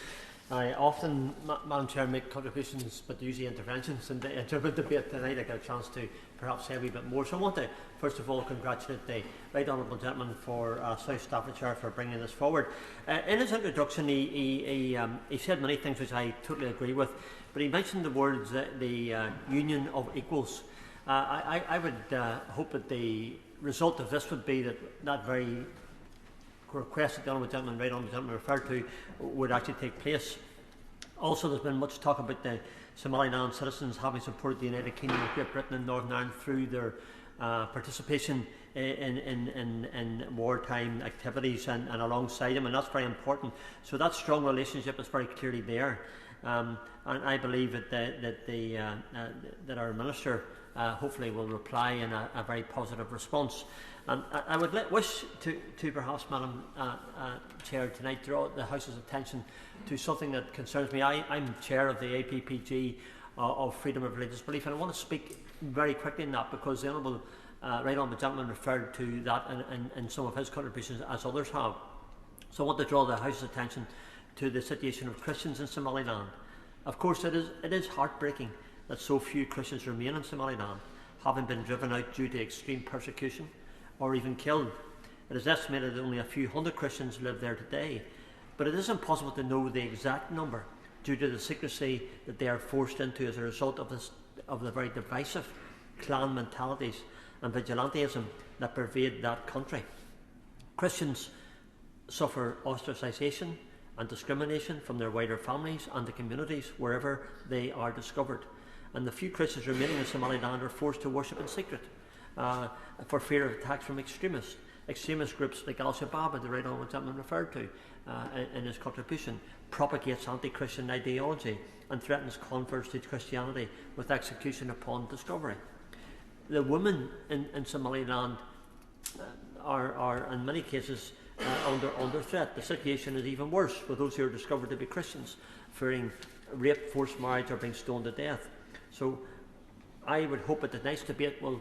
I often, Madam Chair, make contributions, but usually interventions in the interim debate. Tonight I get a chance to perhaps say a wee bit more. So I want to, first of all, congratulate the Right Honourable Gentleman for South Staffordshire for bringing this forward. In his introduction, he said many things which I totally agree with, but he mentioned the words the union of equals. I would hope that the result of this would be that very request that the Honourable Gentleman, Right Honourable Gentleman referred to would actually take place. Also, there's been much talk about the Somaliland citizens having supported the United Kingdom, Great Britain and Northern Ireland through their participation in wartime activities and alongside them, and that's very important. So that strong relationship is very clearly there, and I believe that our Minister hopefully will reply in a very positive response. And I would wish to perhaps, Madam Chair, tonight draw the House's attention to something that concerns me. I'm Chair of the APPG of Freedom of Religious Belief, and I want to speak very quickly on that because the Honourable Right Honourable Gentleman referred to that in some of his contributions, as others have. So I want to draw the House's attention to the situation of Christians in Somaliland. Of course, it is heartbreaking that so few Christians remain in Somaliland, having been driven out due to extreme persecution or even killed. It is estimated that only a few hundred Christians live there today, but it is impossible to know the exact number due to the secrecy that they are forced into as a result of the very divisive clan mentalities and vigilantism that pervade that country. Christians suffer ostracisation and discrimination from their wider families and the communities wherever they are discovered, and the few Christians remaining in Somaliland are forced to worship in secret for fear of attacks from extremist groups like Al-Shabaab, that the Right Honourable Gentleman referred to in his contribution, propagates anti-Christian ideology and threatens converts to Christianity with execution upon discovery. The women in Somaliland are in many cases under threat. The situation is even worse for those who are discovered to be Christians, fearing rape, forced marriage or being stoned to death. So I would hope that tonight's debate will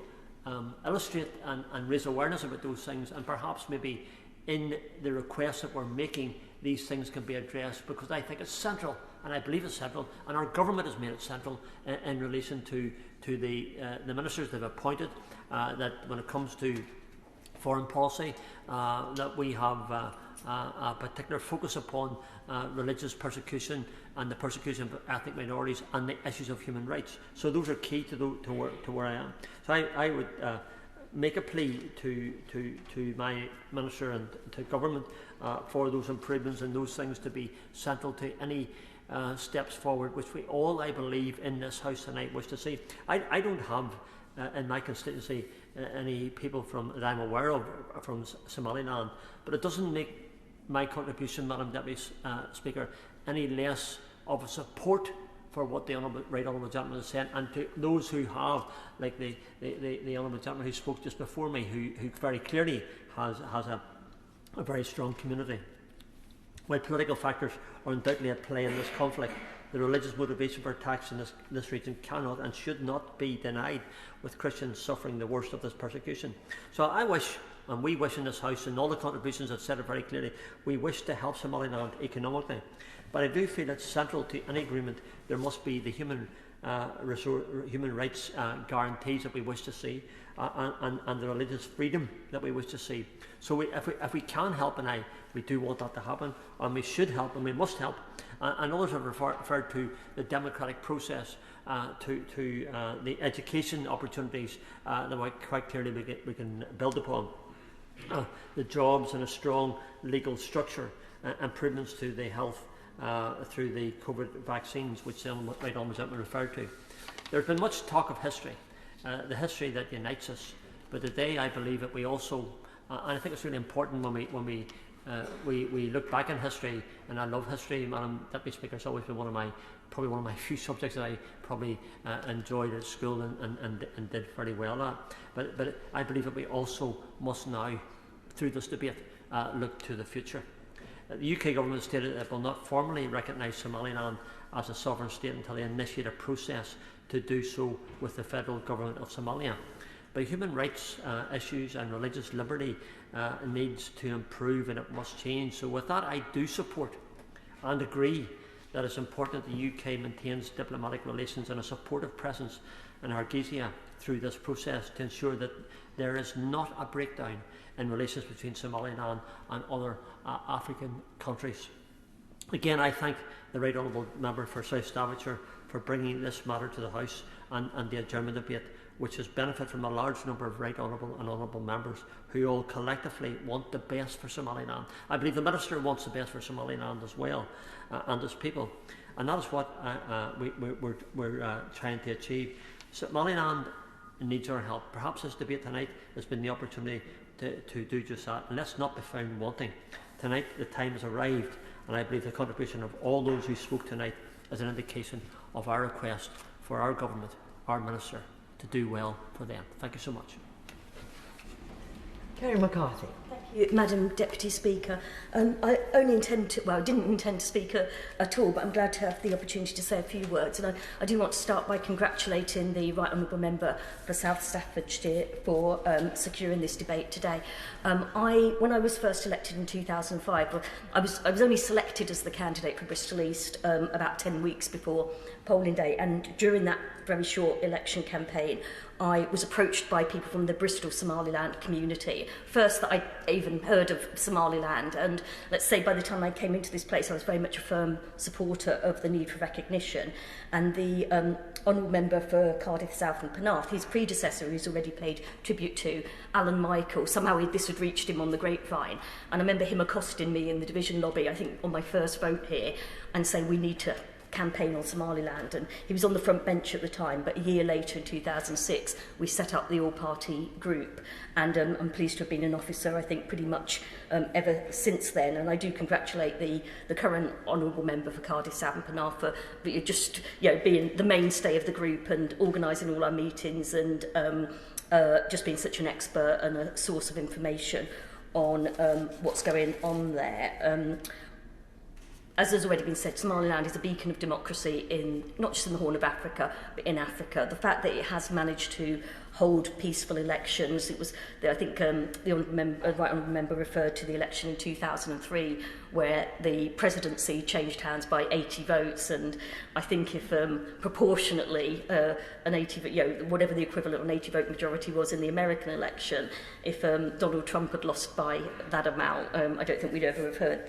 illustrate and raise awareness about those things, and perhaps maybe in the requests that we're making these things can be addressed, because I think it's central, and I believe it's central, and our government has made it central in relation to the ministers they've appointed, that when it comes to foreign policy, that we have a particular focus upon religious persecution and the persecution of ethnic minorities and the issues of human rights. So those are key to where I am. So I would make a plea to my Minister and to government for those improvements and those things to be central to any steps forward, which we all, I believe, in this House tonight wish to see. I don't have in my constituency any people that I'm aware of from Somaliland, but it doesn't make my contribution, Madam Deputy Speaker, any less of a support for what the Right Honourable Gentleman has said, and to those who have, like the Honourable Gentleman who spoke just before me, who very clearly has a very strong community. While political factors are undoubtedly at play in this conflict, the religious motivation for attacks in this region cannot and should not be denied, with Christians suffering the worst of this persecution. So I wish, and we wish in this House, and all the contributions have said it very clearly, we wish to help Somaliland economically. But I do feel it's central to any agreement there must be the human rights guarantees that we wish to see, and the religious freedom that we wish to see. So if we can help, and we do want that to happen, and we should help, and we must help. And others have referred to the democratic process, to the education opportunities that quite clearly we can build upon. The jobs and a strong legal structure, improvements to the health through the COVID vaccines, which the right honourable gentleman referred to. There's been much talk of history, the history that unites us. But today, I believe that we also, and I think it's really important when we look back in history, and I love history. Madam Deputy Speaker, it's always been probably one of my few subjects that I probably enjoyed at school and did very well at. But I believe that we also must now, through this debate, look to the future. The UK government stated that it will not formally recognise Somaliland as a sovereign state until they initiate a process to do so with the federal government of Somalia. But human rights issues and religious liberty needs to improve, and it must change. So with that, I do support and agree that it's important that the UK maintains diplomatic relations and a supportive presence in Hargeisa through this process to ensure that there is not a breakdown in relations between Somaliland and other African countries. Again, I thank the Right Honourable Member for South Staffordshire for bringing this matter to the House and the adjournment debate, which has benefited from a large number of Right Honourable and Honourable Members who all collectively want the best for Somaliland. I believe the Minister wants the best for Somaliland as well, and its people. And that is what we're trying to achieve. Somaliland needs our help. Perhaps this debate tonight has been the opportunity to do just that. And let's not be found wanting. Tonight the time has arrived, and I believe the contribution of all those who spoke tonight is an indication of our request for our government, our Minister, to do well for them. Thank you so much. Kerry McCarthy. Thank you, Madam Deputy Speaker. I didn't intend to speak at all, but I'm glad to have the opportunity to say a few words. And I do want to start by congratulating the Right Honourable Member for South Staffordshire for securing this debate today. When I was first elected in 2005, I was only selected as the candidate for Bristol East about 10 weeks before polling day, and during that very short election campaign, I was approached by people from the Bristol Somaliland community. First that I even heard of Somaliland, and let's say by the time I came into this place I was very much a firm supporter of the need for recognition. And the Honourable Member for Cardiff South and Penarth, his predecessor who's already paid tribute to, Alan Michael, somehow this had reached him on the grapevine, and I remember him accosting me in the division lobby, I think on my first vote here, and saying we need to campaign on Somaliland. And he was on the front bench at the time, but a year later in 2006 we set up the all-party group, and I'm pleased to have been an officer I think pretty much ever since then. And I do congratulate the current Honourable Member for Cardiff South and Penarth for just being the mainstay of the group and organising all our meetings, and just being such an expert and a source of information on what's going on there. As has already been said, Somaliland is a beacon of democracy not just in the Horn of Africa, but in Africa. The fact that it has managed to hold peaceful elections, I think the Right Honourable Member referred to the election in 2003, where the presidency changed hands by 80 votes, and I think if proportionately an 80, whatever the equivalent of an 80 vote majority was in the American election, if Donald Trump had lost by that amount, I don't think we'd ever have heard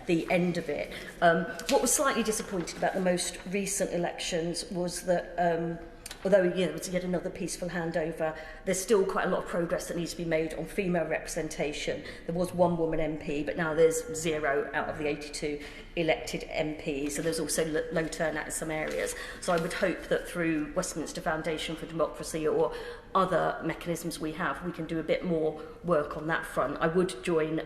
the end of it. What was slightly disappointing about the most recent elections was that although it was yet another peaceful handover, there's still quite a lot of progress that needs to be made on female representation. There was one woman MP, but now there's 0 out of the 82 elected MPs, and there's also low turnout in some areas. So I would hope that through Westminster Foundation for Democracy or other mechanisms we have, we can do a bit more work on that front. I would join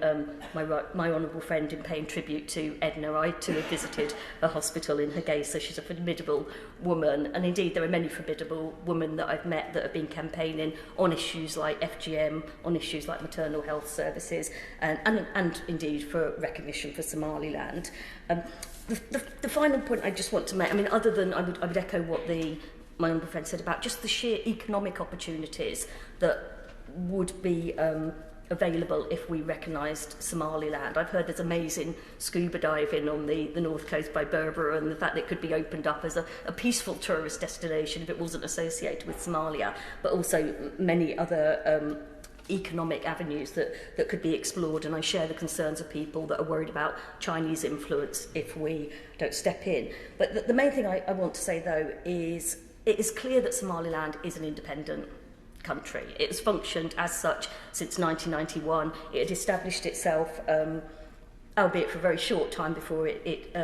my honourable friend in paying tribute to Edna. I too have visited a hospital in Hargeisa. She's a formidable woman, and indeed there are many formidable women that I've met that have been campaigning on issues like FGM, on issues like maternal health services, and indeed for recognition for Somaliland. The final point I just want to make, I mean, other than I would echo what my honourable friend said about just the sheer economic opportunities that would be available if we recognised Somaliland. I've heard there's amazing scuba diving on the north coast by Berbera, and the fact that it could be opened up as a peaceful tourist destination if it wasn't associated with Somalia, but also many other economic avenues that could be explored. And I share the concerns of people that are worried about Chinese influence if we don't step in. But the main thing I want to say, though, is it is clear that Somaliland is an independent country. It has functioned as such since 1991. It had established itself, albeit for a very short time before it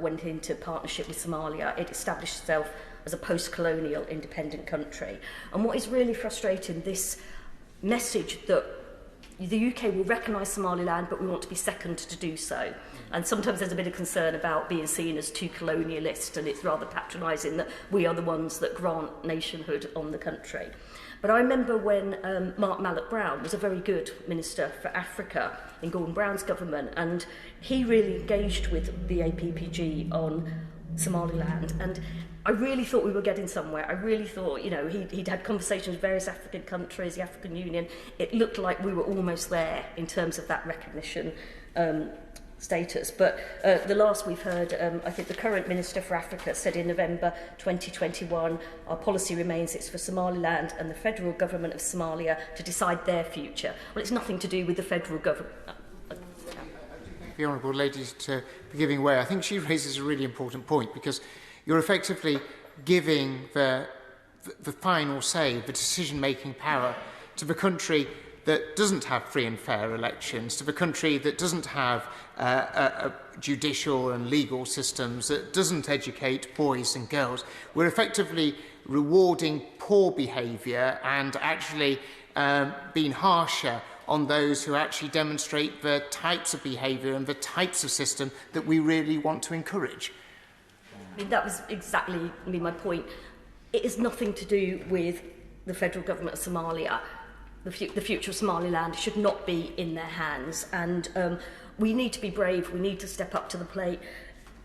went into partnership with Somalia. It established itself as a post-colonial independent country. And what is really frustrating, this message that the UK will recognise Somaliland, but we want to be second to do so. And sometimes there's a bit of concern about being seen as too colonialist, and it's rather patronising that we are the ones that grant nationhood on the country. But I remember when Mark Mallock-Brown was a very good Minister for Africa in Gordon Brown's government, and he really engaged with the APPG on Somaliland, and I really thought we were getting somewhere. I really thought, he'd had conversations with various African countries, the African Union. It looked like we were almost there in terms of that recognition status. But the last we've heard, I think the current Minister for Africa said in November 2021, our policy remains it's for Somaliland and the federal government of Somalia to decide their future. Well, it's nothing to do with the federal government. The honourable lady to be giving way. I think she raises a really important point, because you're effectively giving the final say, the decision-making power to the country that doesn't have free and fair elections, to the country that doesn't have a judicial and legal systems, that doesn't educate boys and girls. We're effectively rewarding poor behaviour and actually being harsher on those who actually demonstrate the types of behaviour and the types of system that we really want to encourage. I mean, that was exactly my point. It is nothing to do with the federal government of Somalia. The future of Somaliland should not be in their hands, and we need to be brave. We need to step up to the plate.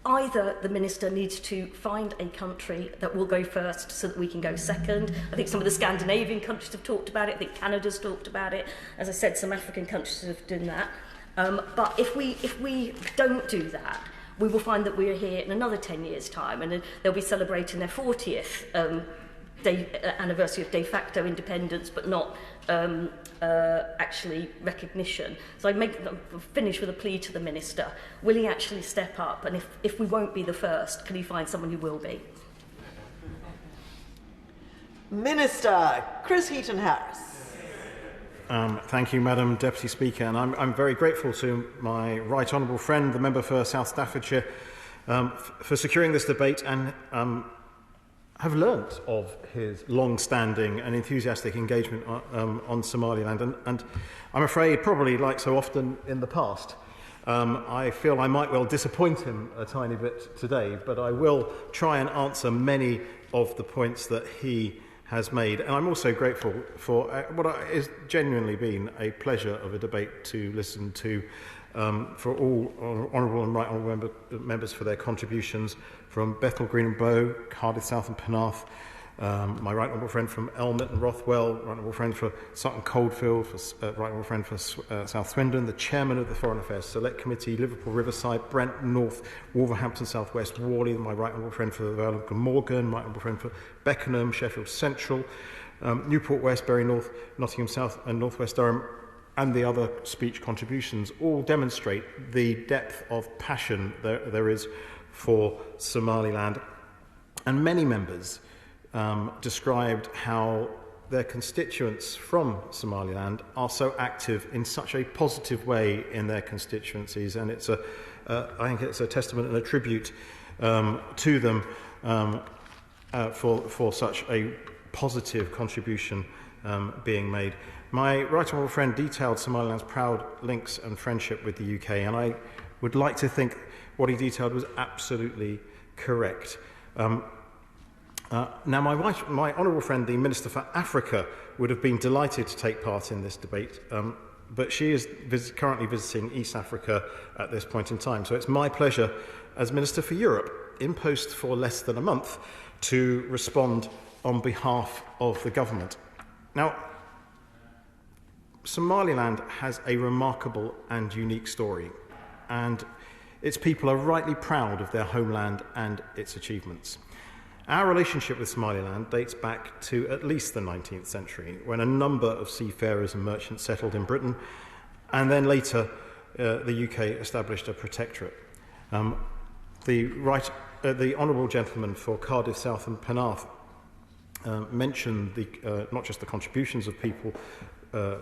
Either the minister needs to find a country that will go first so that we can go second. I think some of the Scandinavian countries have talked about it. I think Canada's talked about it. As I said, some African countries have done that. But if we don't do that, we will find that we are here in another 10 years' time, and they'll be celebrating their 40th anniversary of de facto independence, but not actually recognition. So I finish with a plea to the Minister. Will he actually step up? And if we won't be the first, can he find someone who will be? Minister Chris Heaton-Harris. Thank you, Madam Deputy Speaker, and I'm very grateful to my right honourable friend, the member for South Staffordshire, for securing this debate, and have learnt of his long-standing and enthusiastic engagement on Somaliland. And I'm afraid, probably like so often in the past, I feel I might well disappoint him a tiny bit today, but I will try and answer many of the points that he has made. And I'm also grateful for what has genuinely been a pleasure of a debate to listen to, for all honourable and right honourable members for their contributions, from Bethnal Green and Bow, Cardiff South and Penarth, my right honourable friend from Elmet and Rothwell, right honourable friend for Sutton Coldfield, right honourable friend for South Swindon, the chairman of the Foreign Affairs Select Committee, Liverpool Riverside, Brent North, Wolverhampton South West, Worley, my right honourable friend for the Vale of Glamorgan, my right honourable friend for Beckenham, Sheffield Central, Newport West, Bury North, Nottingham South and North West Durham, and the other speech contributions all demonstrate the depth of passion there is for Somaliland. And many members described how their constituents from Somaliland are so active in such a positive way in their constituencies, and it's I think it's a testament and a tribute to them for such a positive contribution being made. My right honourable friend detailed Somaliland's proud links and friendship with the UK, and I would like to think what he detailed was absolutely correct. Now, my honourable friend, the Minister for Africa, would have been delighted to take part in this debate, but she is currently visiting East Africa at this point in time. So it's my pleasure as Minister for Europe, in post for less than a month, to respond on behalf of the government. Now, Somaliland has a remarkable and unique story, and its people are rightly proud of their homeland and its achievements. Our relationship with Somaliland dates back to at least the 19th century, when a number of seafarers and merchants settled in Britain, and then later the UK established a protectorate. The Honourable Gentleman for Cardiff South and Penarth mentioned not just the contributions of people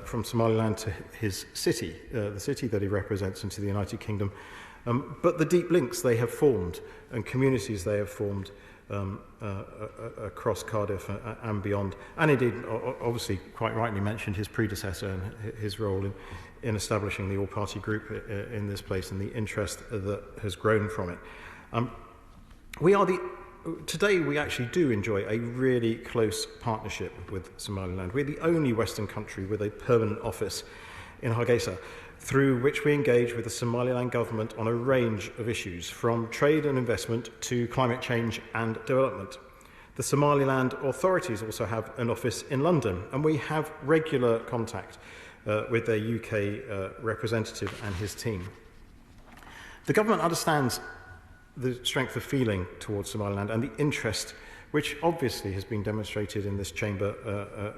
from Somaliland to his city, the city that he represents, into the United Kingdom, but the deep links they have formed and communities they have formed across Cardiff and beyond. And indeed, obviously, quite rightly mentioned his predecessor and his role in establishing the all-party group in this place and the interest that has grown from it. Today we actually do enjoy a really close partnership with Somaliland. We're the only Western country with a permanent office in Hargeisa, through which we engage with the Somaliland government on a range of issues, from trade and investment to climate change and development. The Somaliland authorities also have an office in London, and we have regular contact with their UK representative and his team. The government understands the strength of feeling towards Somaliland and the interest which obviously has been demonstrated in this chamber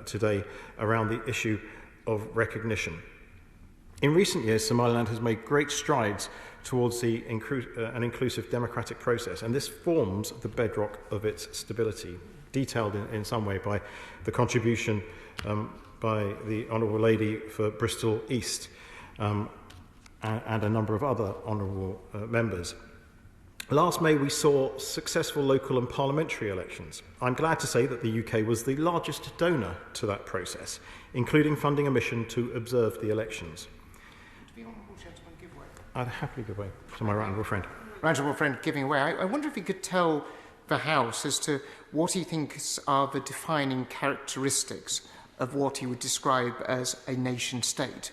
today around the issue of recognition. In recent years, Somaliland has made great strides towards an inclusive democratic process, and this forms the bedrock of its stability, detailed in some way by the contribution by the Honourable Lady for Bristol East and a number of other honourable members. Last May, we saw successful local and parliamentary elections. I'm glad to say that the UK was the largest donor to that process, including funding a mission to observe the elections. The honourable gentleman give way. I'd happily give way to my right honourable friend. Right honourable friend giving way. I wonder if he could tell the House as to what he thinks are the defining characteristics of what he would describe as a nation-state.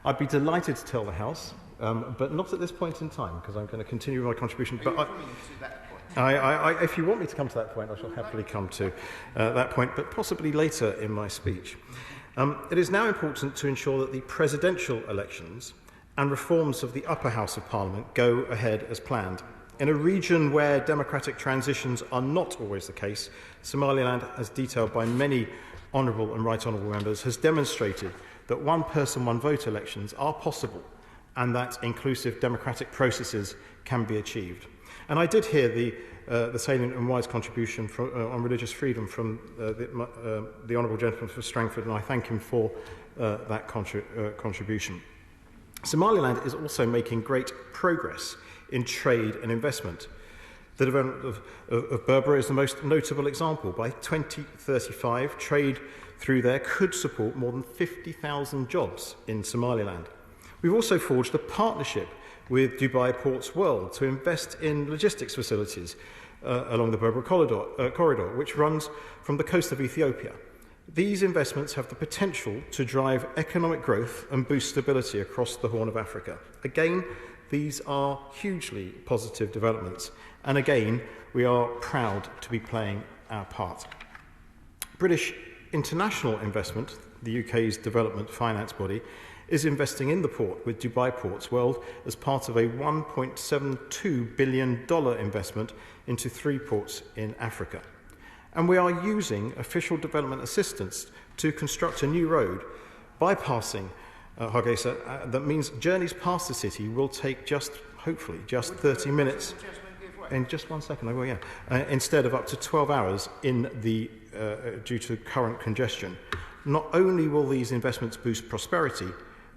I'd be delighted to tell the House, but not at this point in time, because I'm going to continue my contribution. But if you want me to come to that point, I shall happily come to that point, but possibly later in my speech. It is now important to ensure that the presidential elections and reforms of the upper house of Parliament go ahead as planned. In a region where democratic transitions are not always the case, Somaliland, as detailed by many honourable and right honourable members, has demonstrated that one-person, one-vote elections are possible and that inclusive democratic processes can be achieved. And I did hear the salient and wise contribution on religious freedom from the Honourable Gentleman for Strangford, and I thank him for that contribution. Somaliland is also making great progress in trade and investment. The development of Berbera is the most notable example. By 2035, trade through there could support more than 50,000 jobs in Somaliland. We've also forged a partnership with Dubai Ports World to invest in logistics facilities along the Berbera corridor, which runs from the coast of Ethiopia. These investments have the potential to drive economic growth and boost stability across the Horn of Africa. Again, these are hugely positive developments, and again, we are proud to be playing our part. British International Investment, the UK's development finance body, is investing in the port with Dubai Ports World as part of a $1.72 billion investment into 3 ports in Africa. And we are using official development assistance to construct a new road bypassing Hargeisa that means journeys past the city will take hopefully, just 30 minutes. in just 1 second, I will, yeah. Instead of up to 12 hours in the, due to current congestion. Not only will these investments boost prosperity,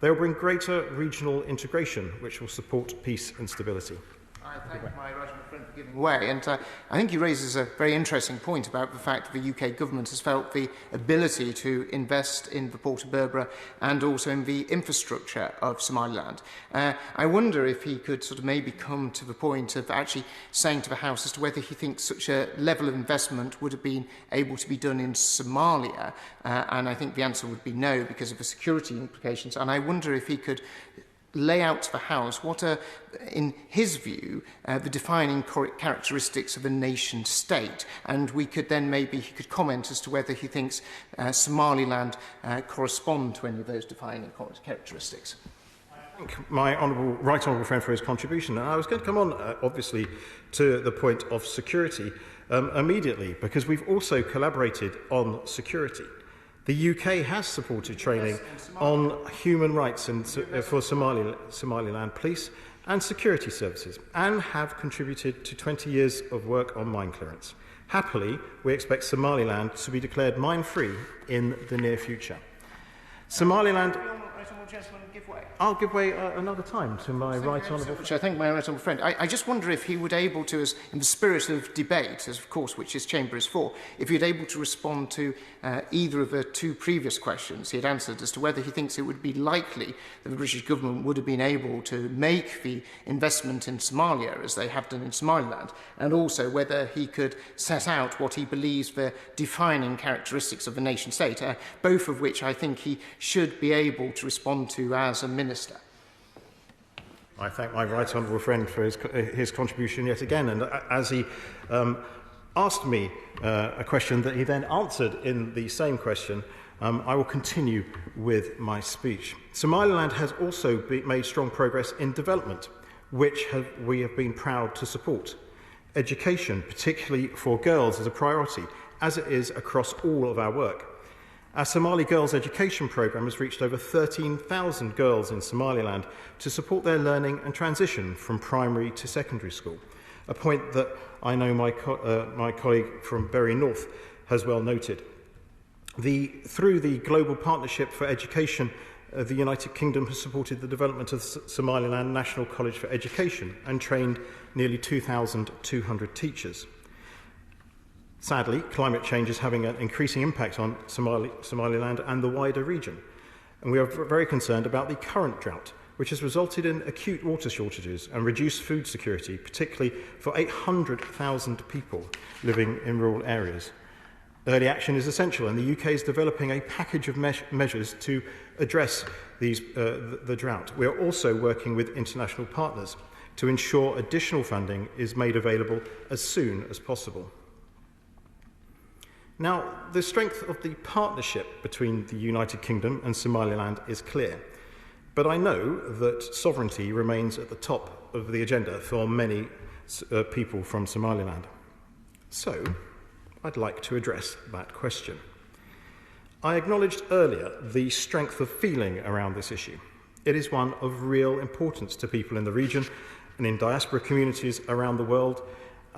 they will bring greater regional integration, which will support peace and stability. I thank my right honourable friend for giving way, and I think he raises a very interesting point about the fact that the UK government has felt the ability to invest in the Port of Berbera and also in the infrastructure of Somaliland. I wonder if he could sort of maybe come to the point of actually saying to the House as to whether he thinks such a level of investment would have been able to be done in Somalia, and I think the answer would be no because of the security implications, and I wonder if he could lay out to the House what are, in his view, the defining characteristics of a nation state, and we could then maybe he could comment as to whether he thinks Somaliland correspond to any of those defining characteristics. Thank my right honourable friend for his contribution, and I was going to come on, obviously, to the point of security immediately, because we've also collaborated on security. The UK has supported training on human rights for Somaliland police and security services and have contributed to 20 years of work on mine clearance. Happily, we expect Somaliland to be declared mine-free in the near future. Somaliland... I'll give way another time to my right honourable friend. I thank my right honourable friend. I just wonder if he would able to, as in the spirit of debate, as of course which his chamber is for, if he'd able to respond to either of the two previous questions he had answered as to whether he thinks it would be likely that the British government would have been able to make the investment in Somalia as they have done in Somaliland, and also whether he could set out what he believes the defining characteristics of a nation state, both of which I think he should be able to respond to as a minister. I thank my right honourable friend for his contribution yet again, and as he asked me a question that he then answered in the same question, I will continue with my speech. Somaliland has also made strong progress in development, which we have been proud to support. Education, particularly for girls, is a priority, as it is across all of our work. Our Somali Girls Education Programme has reached over 13,000 girls in Somaliland to support their learning and transition from primary to secondary school, a point that I know my colleague from Bury North has well noted. Through the Global Partnership for Education, the United Kingdom has supported the development of Somaliland National College for Education and trained nearly 2,200 teachers. Sadly, climate change is having an increasing impact on Somaliland and the wider region, and we are very concerned about the current drought, which has resulted in acute water shortages and reduced food security, particularly for 800,000 people living in rural areas. Early action is essential, and the UK is developing a package of measures to address the drought. We are also working with international partners to ensure additional funding is made available as soon as possible. Now, the strength of the partnership between the United Kingdom and Somaliland is clear, but I know that sovereignty remains at the top of the agenda for many people from Somaliland. So, I'd like to address that question. I acknowledged earlier the strength of feeling around this issue. It is one of real importance to people in the region and in diaspora communities around the world,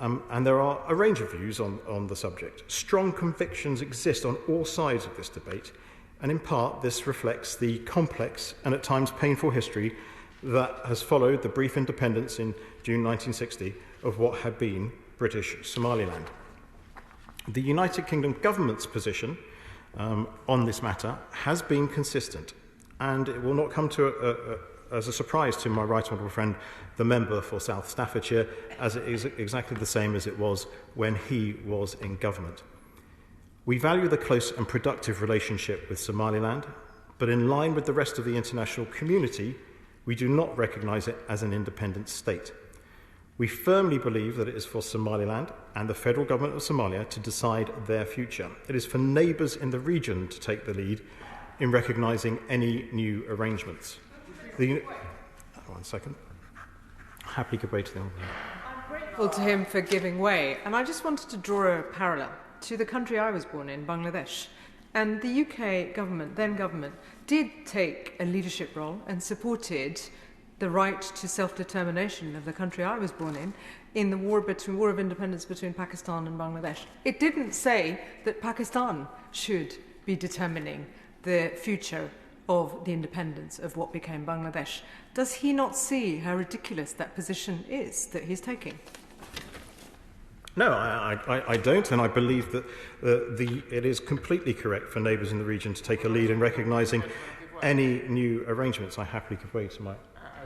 and there are a range of views on the subject. Strong convictions exist on all sides of this debate, and in part this reflects the complex and at times painful history that has followed the brief independence in June 1960 of what had been British Somaliland. The United Kingdom government's position on this matter has been consistent, and it will not come as a surprise to my right honourable friend, the member for South Staffordshire, as it is exactly the same as it was when he was in government. We value the close and productive relationship with Somaliland, but in line with the rest of the international community, we do not recognise it as an independent state. We firmly believe that it is for Somaliland and the federal government of Somalia to decide their future. It is for neighbours in the region to take the lead in recognising any new arrangements. One second. Happily give way to the honourable. I'm grateful to him for giving way, and I just wanted to draw a parallel to the country I was born in, Bangladesh. And the UK government, then government, did take a leadership role and supported the right to self-determination of the country I was born in the war of independence between Pakistan and Bangladesh. It didn't say that Pakistan should be determining the future of the independence of what became Bangladesh. Does he not see how ridiculous that position is that he's taking? No, I don't, and I believe that it is completely correct for neighbours in the region to take a lead in recognising any new arrangements. I happily give way to my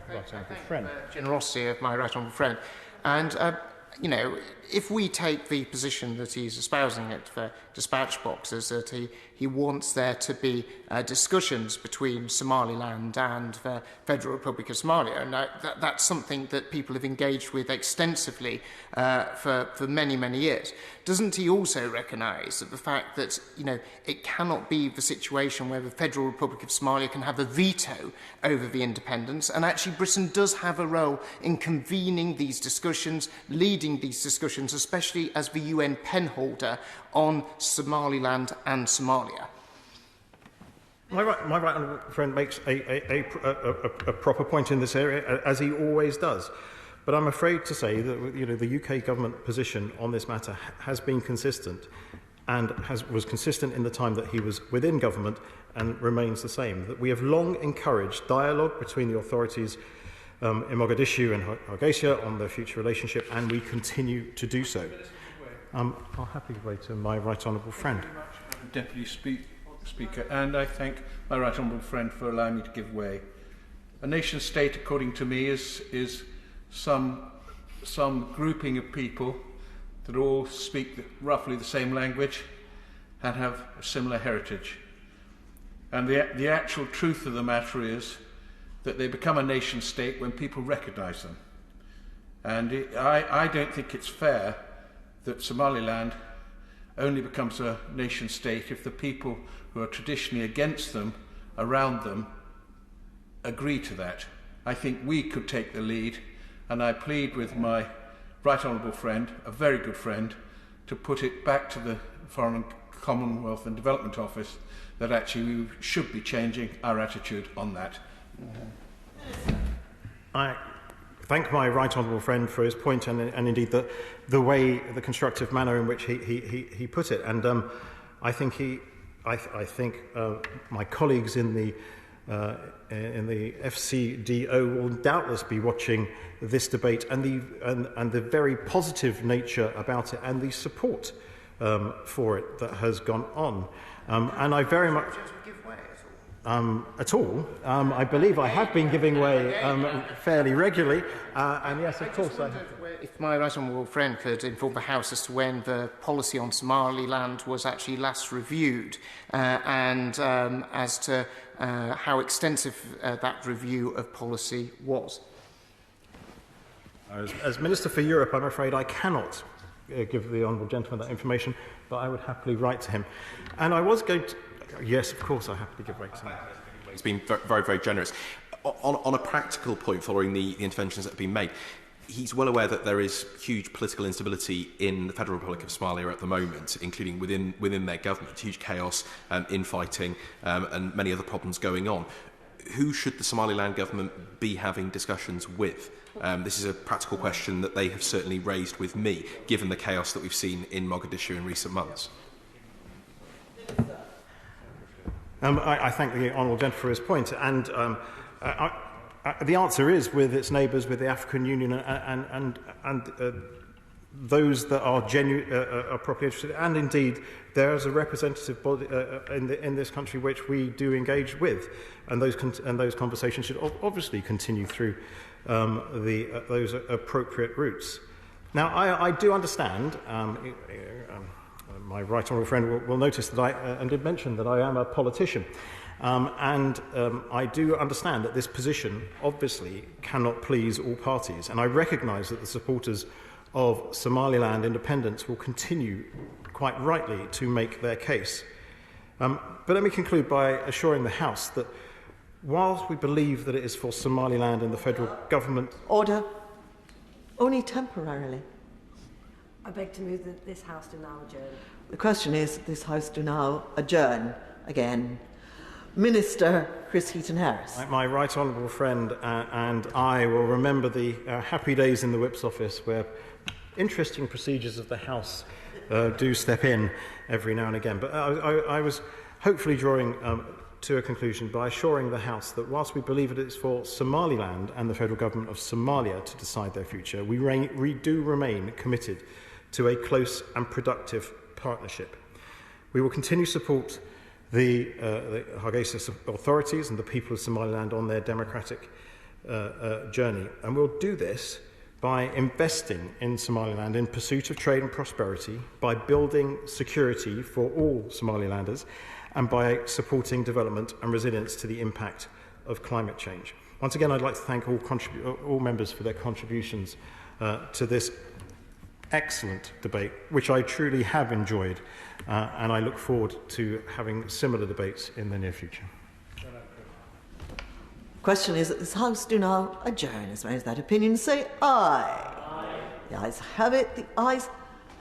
right honourable friend. Generosity of my right honourable friend. And, you know, if we take the position that he's espousing at the dispatch boxes, that he wants there to be discussions between Somaliland and the Federal Republic of Somalia, and that's something that people have engaged with extensively for many, many years. Doesn't he also recognise that the fact that, you know, it cannot be the situation where the Federal Republic of Somalia can have a veto over the independence, and actually Britain does have a role in convening these discussions, leading these discussions, especially as the UN penholder on Somaliland and Somalia? My right honourable friend makes a proper point in this area, as he always does. But I'm afraid to say that, you know, the UK government position on this matter has been consistent, and was consistent in the time that he was within government, and remains the same. That we have long encouraged dialogue between the authorities in Mogadishu and Hargeisa on their future relationship, and we continue to do so. I'll happily give way to my right honourable friend. Thank you very much, Deputy Speaker, and I thank my right honourable friend for allowing me to give way. A nation state, according to me, is some grouping of people that all speak roughly the same language and have a similar heritage. And the actual truth of the matter is that they become a nation state when people recognise them. And I don't think it's fair that Somaliland only becomes a nation state if the people who are traditionally against them, around them, agree to that. I think we could take the lead, and I plead with my right honourable friend, a very good friend, to put it back to the Foreign Commonwealth and Development Office that actually we should be changing our attitude on that. I thank my right honourable friend for his point, and indeed the constructive manner in which he put it. And I think my colleagues in the FCDO will doubtless be watching this debate and the very positive nature about it, and the support for it that has gone on. And I very much at all. I believe I have been giving way fairly regularly, and yes, of course I have. If my right honourable friend could inform the House as to when the policy on Somaliland was actually last reviewed, and as to how extensive that review of policy was. As Minister for Europe, I'm afraid I cannot give the honourable gentleman that information, but I would happily write to him. And I was going to... Yes, of course, I happily give way to him. He's been very, very generous. On a practical point, following the interventions that have been made, he's well aware that there is huge political instability in the Federal Republic of Somalia at the moment, including within their government, huge chaos, infighting, and many other problems going on. Who should the Somaliland government be having discussions with? This is a practical question that they have certainly raised with me, given the chaos that we've seen in Mogadishu in recent months. I thank the honourable gentleman for his point, and the answer is with its neighbours, with the African Union, and those that are properly interested, and indeed there is a representative body in this country which we do engage with, and those conversations should obviously continue through those appropriate routes. Now, I do understand. My right honourable friend will notice that and did mention that I am a politician. I do understand that this position obviously cannot please all parties, and I recognise that the supporters of Somaliland independence will continue, quite rightly, to make their case. But let me conclude by assuring the House that whilst we believe that it is for Somaliland and the federal government... Order. Only temporarily. I beg to move that this House do now adjourn. The question is, this House do now adjourn again. Minister Chris Heaton-Harris. My right honourable friend and I will remember the happy days in the Whip's office where interesting procedures of the House do step in every now and again. But I was hopefully drawing to a conclusion by assuring the House that whilst we believe it is for Somaliland and the federal government of Somalia to decide their future, we do remain committed to a close and productive partnership. We will continue to support the Hargeisa authorities and the people of Somaliland on their democratic journey. And we'll do this by investing in Somaliland in pursuit of trade and prosperity, by building security for all Somalilanders, and by supporting development and resilience to the impact of climate change. Once again, I'd like to thank all members for their contributions to this excellent debate, which I truly have enjoyed, and I look forward to having similar debates in the near future. Question is that this House do now adjourn. As well as that opinion, say aye. Aye. The ayes have it. The ayes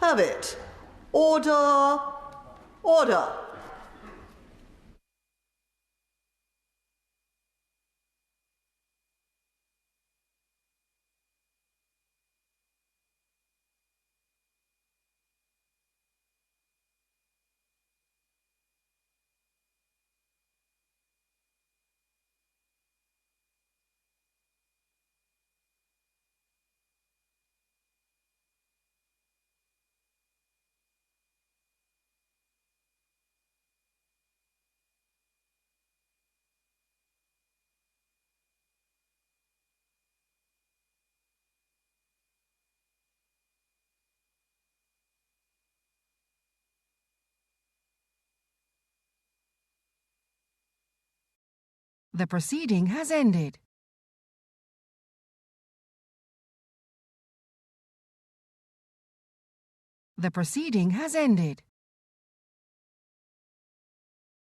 have it. Order. Order. The proceeding has ended. The proceeding has ended.